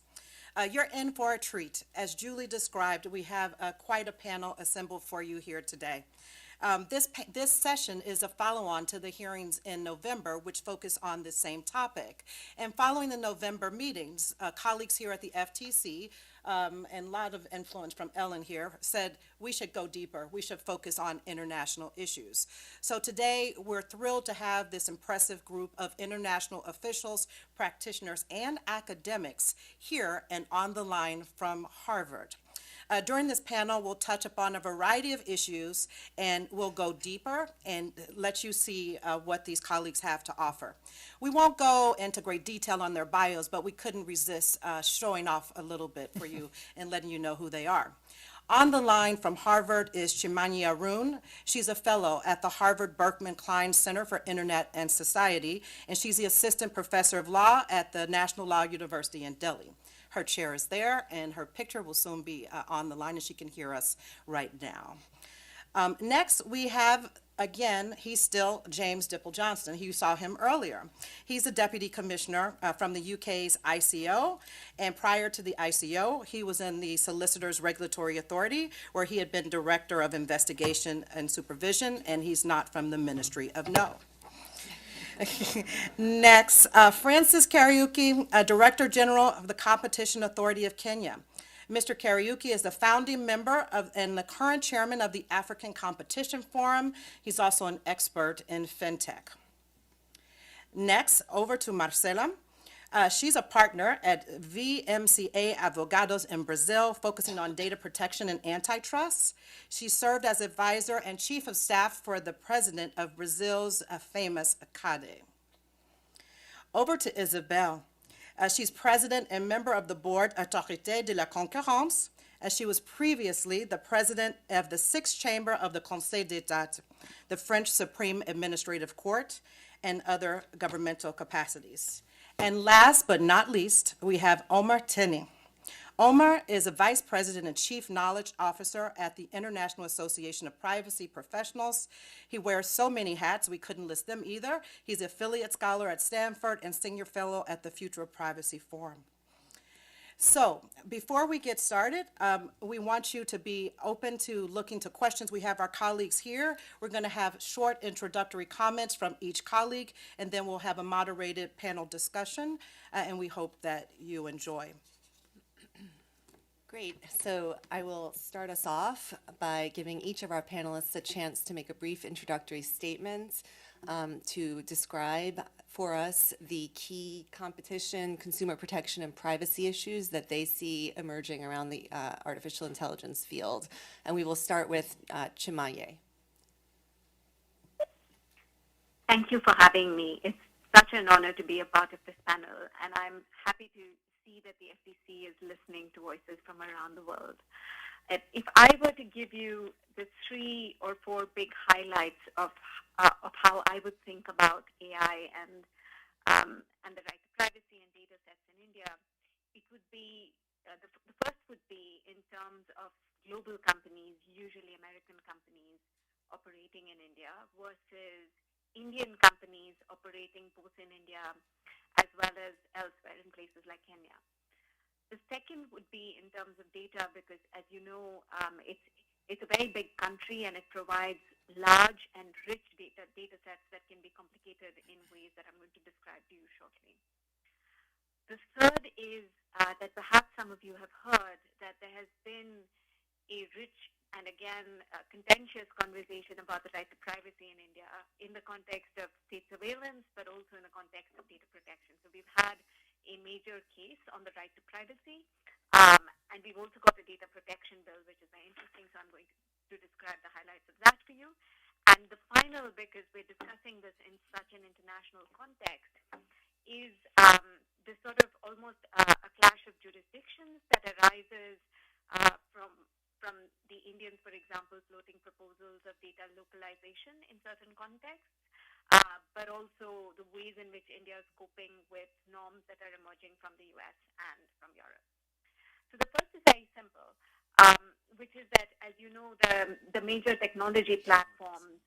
You're in for a treat. As Julie described, we have quite a panel assembled for you here today. This session is a follow-on to the hearings in November, which focus on the same topic. And following the November meetings, colleagues here at the FTC, and a lot of influence from Ellen here, said we should go deeper. We should focus on international issues. So today, we're thrilled to have this impressive group of international officials, practitioners, and academics here and on the line from Harvard. During this panel, we'll touch upon a variety of issues, and we'll go deeper and let you see what these colleagues have to offer. We won't go into great detail on their bios, but we couldn't resist showing off a little bit for you and letting you know who they are. On the line from Harvard is Chimamanda Arun. She's a fellow at the Harvard Berkman Klein Center for Internet and Society, and she's the assistant professor of law at the National Law University in Delhi. Her chair is there, and her picture will soon be on the line, and she can hear us right now. Next, we have, again, he's still James Dipple-Johnson. You saw him earlier. He's a deputy commissioner from the UK's ICO, and prior to the ICO, he was in the Solicitor's Regulatory Authority, where he had been director of investigation and supervision, and he's not from the Ministry of No. Next, Francis Kariuki, Director General of the Competition Authority of Kenya. Mr. Kariuki is the founding member and the current chairman of the African Competition Forum. He's also an expert in fintech. Next, over to Marcela. She's a partner at VMCA Advogados in Brazil, focusing on data protection and antitrust. She served as advisor and chief of staff for the president of Brazil's famous CADE. Over to Isabel. She's president and member of the board Autorité de la Concurrence. She was previously the president of the 6th Chamber of the Conseil d'État, the French Supreme Administrative Court, and other governmental capacities. And last but not least, we have Omar Tini. Omar is a vice president and chief knowledge officer at the International Association of Privacy Professionals. He wears so many hats, we couldn't list them either. He's affiliate scholar at Stanford and senior fellow at the Future of Privacy Forum. So before we get started, we want you to be open to looking to questions. We have our colleagues here. We're going to have short introductory comments from each colleague, and then we'll have a moderated panel discussion, and we hope that you enjoy. Great. So I will start us off by giving each of our panelists a chance to make a brief introductory statement to describe for us the key competition, consumer protection, and privacy issues that they see emerging around the artificial intelligence field. And we will start with Chimamanda. Thank you for having me. It's such an honor to be a part of this panel, and I'm happy to see that the FTC is listening to voices from around the world. If I were to give you the 3 or 4 big highlights of how I would think about AI and the right to privacy and data sets in India, it would be, the first would be in terms of global companies, usually American companies operating in India versus Indian companies operating both in India as well as elsewhere in places like Kenya. The second would be in terms of data, because as you know, it's a very big country and it provides large and rich data sets that can be complicated in ways that I'm going to describe to you shortly. The third is that perhaps some of you have heard that there has been a rich and again contentious conversation about the right to privacy in India in the context of state surveillance, but also in the context of data protection. So we've had a major case on the right to privacy, and we've also got a data protection bill, which is very interesting, so I'm going to describe the highlights of that for you. And the final, because we're discussing this in such an international context, is this sort of almost a clash of jurisdictions that arises from the Indians, for example, floating proposals of data localization in certain contexts, but also the ways in which India is coping with norms that are emerging from the US and from Europe. So the first is very simple, which is that, as you know, the major technology platforms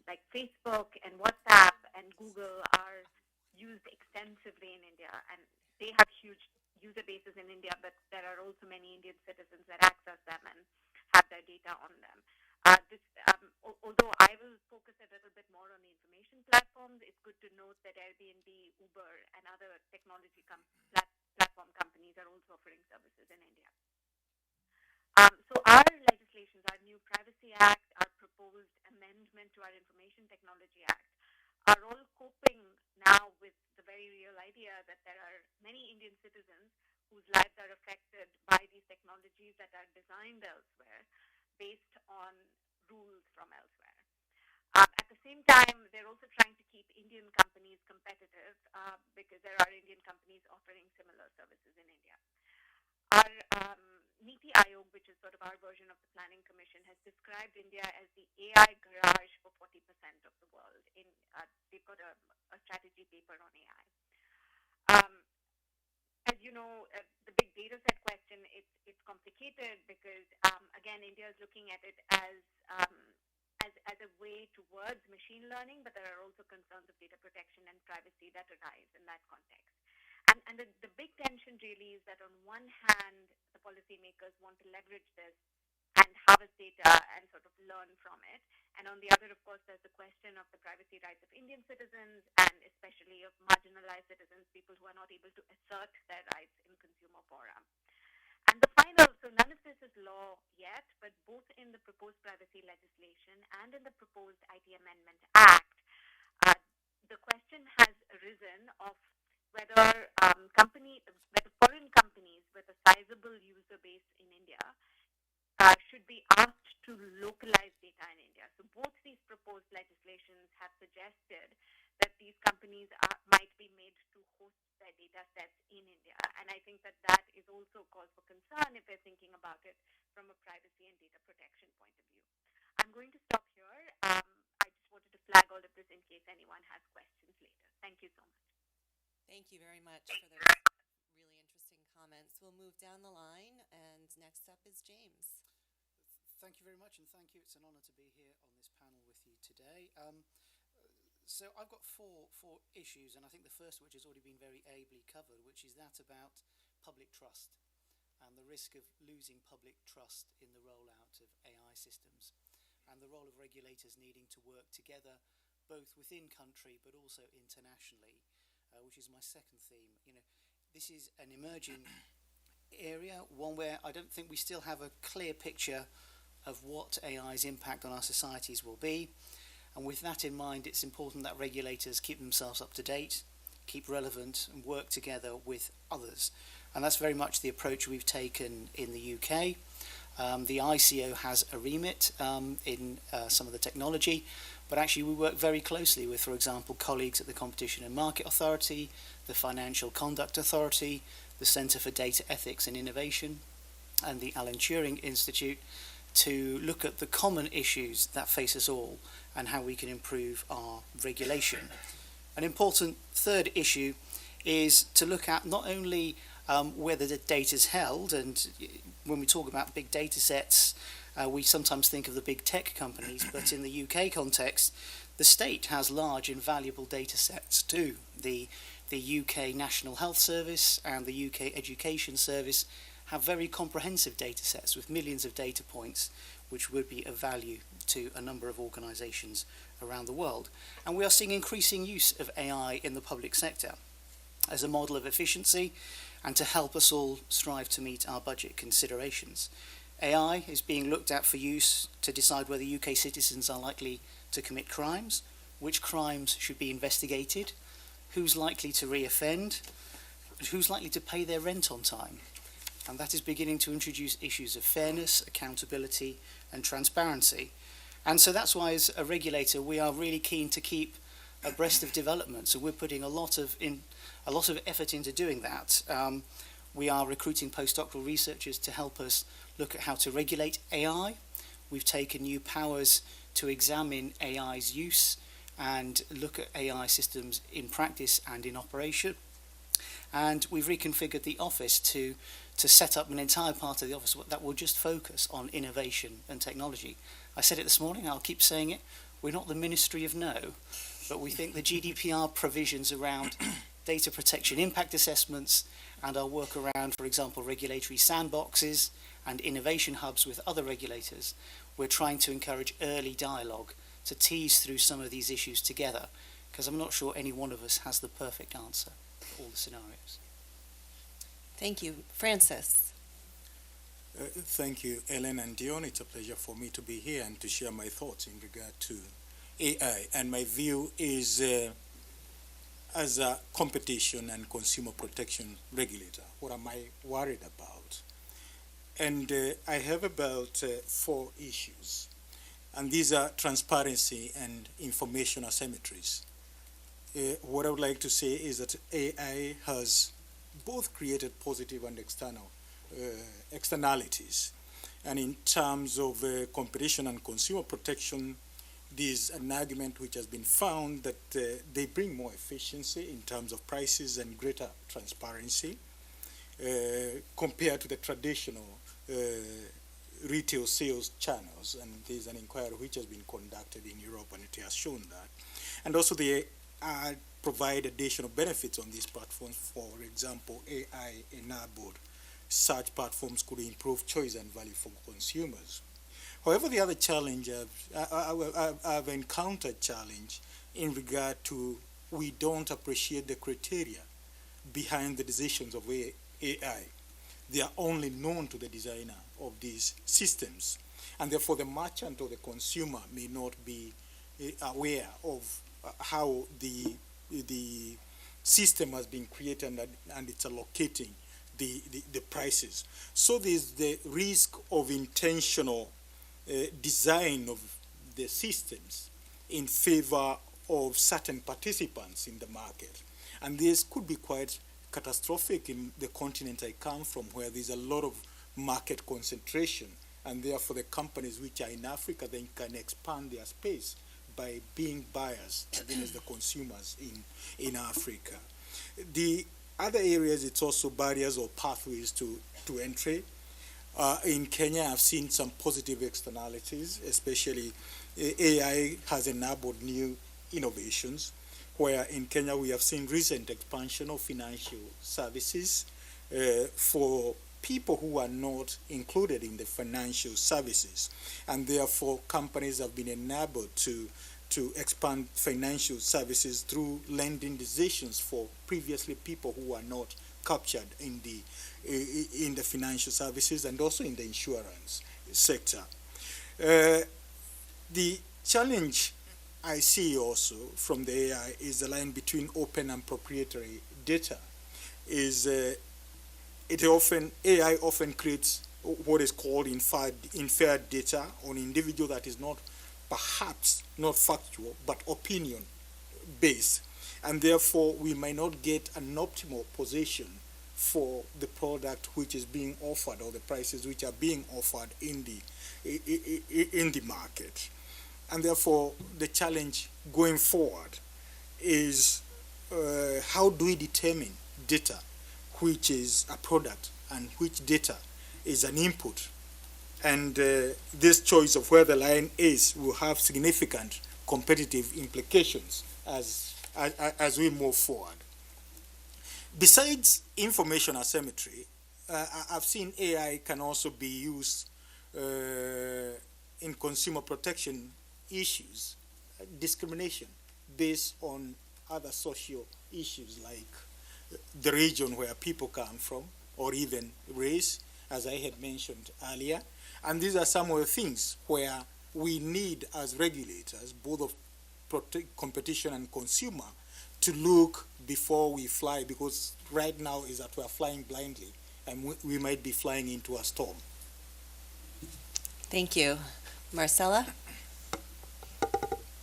like Facebook and WhatsApp and Google are used extensively in India, and they have huge user bases in India, but there are also many Indian citizens that access them and have their data on them. Although I will focus a little bit more on the information platforms, it's good to note that Airbnb, Uber, and other technology platform companies are also offering services in India. So our legislations, our new Privacy Act, our proposed amendment to our Information Technology Act, are all coping now with the very real idea that there are many Indian citizens whose lives are affected by these technologies that are designed elsewhere based on rules from elsewhere. At the same time, they're also trying to keep Indian companies competitive because there are Indian companies offering similar services in India. Our Niti Aayog, which is sort of our version of the Planning Commission, has described India as the AI garage for 40% of the world. They've got a strategy paper on AI. As you know, the big data set question, it's complicated because, again, India is looking at it as a way towards machine learning, but there are also concerns of data protection and privacy that arise in that context. And the big tension really is that on one hand, the policymakers want to leverage this and harvest data and sort of learn from it. And on the other, of course, there's the question of the privacy rights of Indian citizens and especially of marginalized citizens, people who are not able to assert their rights in consumer fora. And the final, so none of this is law yet, but both in the proposed privacy legislation and in the proposed IT Amendment Act, the question has arisen of whether foreign companies with a sizable user base in India should be asked to localize data in India. So both these proposed legislations have suggested that these companies might be made to host their data sets in India. And I think that is also cause for concern if we're thinking about it from a privacy and data protection point of view. I'm going to stop here. I just wanted to flag all of this in case anyone has questions later. Thank you so much. Thank you very much for those really interesting comments. We'll move down the line, and next up is James. Thank you very much, and thank you. It's an honour to be here on this panel with you today. So I've got four issues, and I think the first of which has already been very ably covered, which is that about public trust and the risk of losing public trust in the rollout of AI systems, and the role of regulators needing to work together both within country but also internationally. Which is my second theme. You know, this is an emerging area, one where I don't think we still have a clear picture of what AI's impact on our societies will be. And with that in mind, it's important that regulators keep themselves up to date, keep relevant, and work together with others. And that's very much the approach we've taken in the UK. The ICO has a remit in some of the technology, but actually we work very closely with, for example, colleagues at the Competition and Market Authority, the Financial Conduct Authority, the Centre for Data Ethics and Innovation, and the Alan Turing Institute to look at the common issues that face us all and how we can improve our regulation. An important third issue is to look at not only whether the data is held, and when we talk about big data sets, we sometimes think of the big tech companies, but in the UK context, the state has large and valuable data sets too. The UK National Health Service and the UK Education Service have very comprehensive data sets with millions of data points, which would be of value to a number of organisations around the world. And we are seeing increasing use of AI in the public sector as a model of efficiency and to help us all strive to meet our budget considerations. AI is being looked at for use to decide whether UK citizens are likely to commit crimes, which crimes should be investigated, who's likely to reoffend, who's likely to pay their rent on time. And that is beginning to introduce issues of fairness, accountability, and transparency. And so that's why, as a regulator, we are really keen to keep abreast of development. So we're putting a lot of effort into doing that. We are recruiting postdoctoral researchers to help us look at how to regulate AI. We've taken new powers to examine AI's use and look at AI systems in practice and in operation. And we've reconfigured the office to set up an entire part of the office that will just focus on innovation and technology. I said it this morning, I'll keep saying it, we're not the Ministry of No, but we think the GDPR provisions around data protection impact assessments and our work around, for example, regulatory sandboxes and innovation hubs with other regulators, we're trying to encourage early dialogue to tease through some of these issues together, because I'm not sure any one of us has the perfect answer for all the scenarios. Thank you. Francis. Thank you, Ellen and Dion. It's a pleasure for me to be here and to share my thoughts in regard to AI. And my view is, as a competition and consumer protection regulator, what am I worried about? And I have about 4 issues. And these are transparency and information asymmetries. What I would like to say is that AI has both created positive and externalities. And in terms of competition and consumer protection, there's an argument which has been found that they bring more efficiency in terms of prices and greater transparency compared to the traditional retail sales channels. And there's an inquiry which has been conducted in Europe, and it has shown that. And also they provide additional benefits on these platforms. For example, AI-enabled search platforms could improve choice and value for consumers. However, the other challenge I've encountered challenge in regard to we don't appreciate the criteria behind the decisions of AI. They are only known to the designer of these systems, and therefore the merchant or the consumer may not be aware of how the system has been created and it's allocating the prices. So there's the risk of intentional design of the systems in favor of certain participants in the market. And this could be quite catastrophic in the continent I come from, where there's a lot of market concentration, and therefore the companies which are in Africa then can expand their space by being buyers against the consumers in Africa. The other areas, it's also barriers or pathways to entry. In Kenya, I've seen some positive externalities, especially AI has enabled new innovations, where in Kenya we have seen recent expansion of financial services for people who are not included in the financial services, and therefore companies have been enabled to expand financial services through lending decisions for previously people who are not captured in the financial services and also in the insurance sector. The challenge I see also from the AI is the line between open and proprietary data. AI often creates what is called unfair data on individual that is perhaps not factual, but opinion based. And therefore, we might not get an optimal position for the product which is being offered or the prices which are being offered in the market. And therefore, the challenge going forward is how do we determine data which is a product and which data is an input? And this choice of where the line is will have significant competitive implications as we move forward. Besides information asymmetry, I've seen AI can also be used in consumer protection issues, discrimination based on other social issues like the region where people come from, or even race, as I had mentioned earlier. And these are some of the things where we need, as regulators, both of competition and consumer, to look before we fly, because right now is that we're flying blindly and we might be flying into a storm. Thank you. Marcella?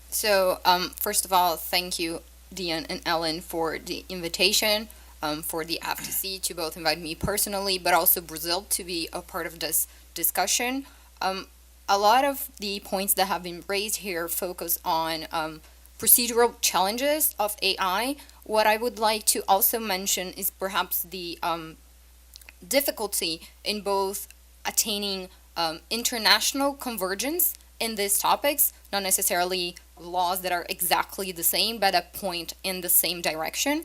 So, first of all, thank you, Dion and Ellen, for the invitation, for the FTC to both invite me personally, but also Brazil to be a part of this discussion. A lot of the points that have been raised here focus on procedural challenges of AI. What I would like to also mention is perhaps the difficulty in both attaining international convergence in these topics, not necessarily laws that are exactly the same, but that point in the same direction,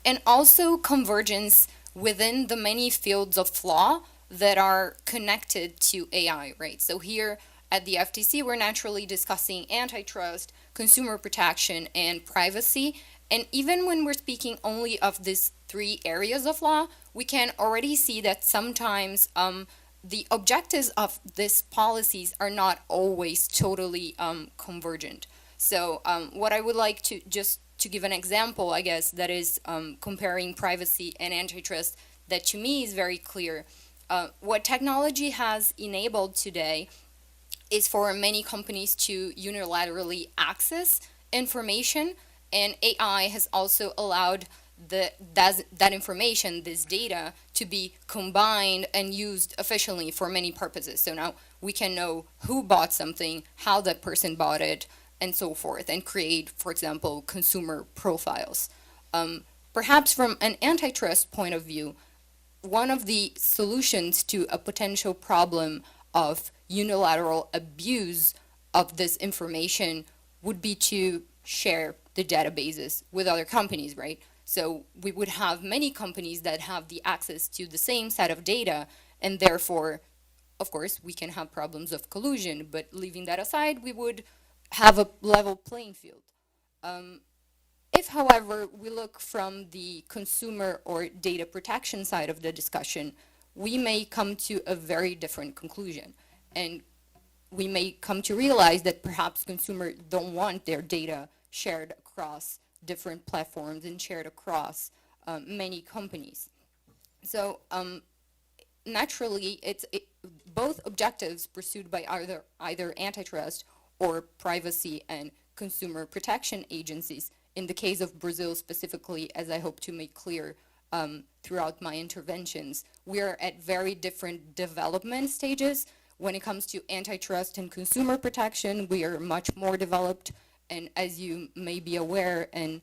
and also convergence within the many fields of law that are connected to AI, right? So here at the FTC, we're naturally discussing antitrust, consumer protection, and privacy. And even when we're speaking only of these three areas of law, we can already see that sometimes the objectives of these policies are not always totally convergent. So what I would like to just to give an example, I guess, that is comparing privacy and antitrust, that to me is very clear. What technology has enabled today is for many companies to unilaterally access information, and AI has also allowed that information, this data, to be combined and used efficiently for many purposes. So now we can know who bought something, how that person bought it, and so forth, and create, for example, consumer profiles. Perhaps from an antitrust point of view, one of the solutions to a potential problem of unilateral abuse of this information would be to share the databases with other companies, right? So we would have many companies that have the access to the same set of data, and therefore, of course, we can have problems of collusion, but leaving that aside, we would have a level playing field. If, however, we look from the consumer or data protection side of the discussion, we may come to a very different conclusion. And we may come to realize that perhaps consumers don't want their data shared across different platforms and shared across many companies. So naturally, both objectives pursued by either antitrust or privacy and consumer protection agencies. In the case of Brazil specifically, as I hope to make clear throughout my interventions, we are at very different development stages. When it comes to antitrust and consumer protection, we are much more developed. And as you may be aware, and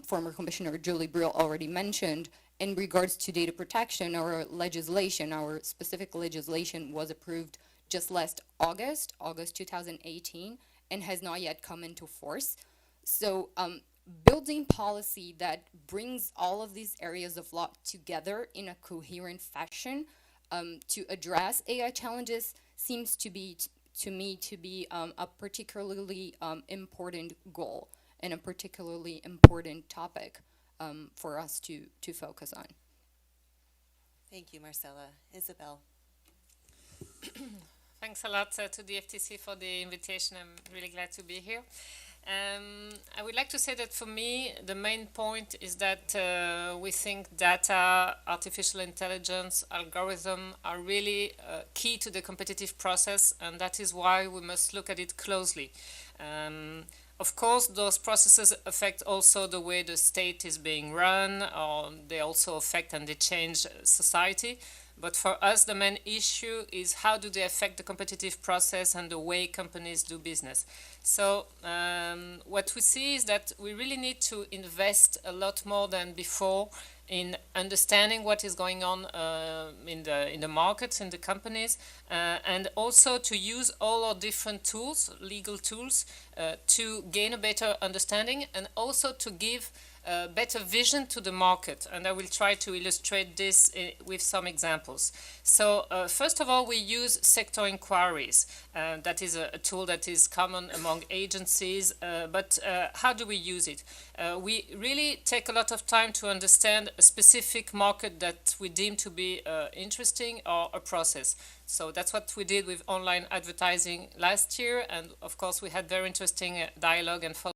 former Commissioner Julie Brill already mentioned, in regards to data protection, our specific legislation was approved just last August 2018, and has not yet come into force. So building policy that brings all of these areas of law together in a coherent fashion to address AI challenges seems to be, to me, to be a particularly important goal and a particularly important topic for us to focus on. Thank you, Marcella. Isabel. Thanks a lot to the FTC for the invitation. I'm really glad to be here. I would like to say that for me, the main point is that we think data, artificial intelligence, algorithm are really key to the competitive process, and that is why we must look at it closely. Of course, those processes affect also the way the state is being run, or they also affect and they change society. But for us, the main issue is how do they affect the competitive process and the way companies do business. So what we see is that we really need to invest a lot more than before in understanding what is going on in the markets, in the companies, and also to use all our different tools, legal tools, to gain a better understanding, and also to give better vision to the market, and I will try to illustrate this with some examples. So first of all, we use sector inquiries. That is a tool that is common among agencies, but how do we use it? We really take a lot of time to understand a specific market that we deem to be interesting or a process. So that's what we did with online advertising last year, and of course we had very interesting dialogue and follow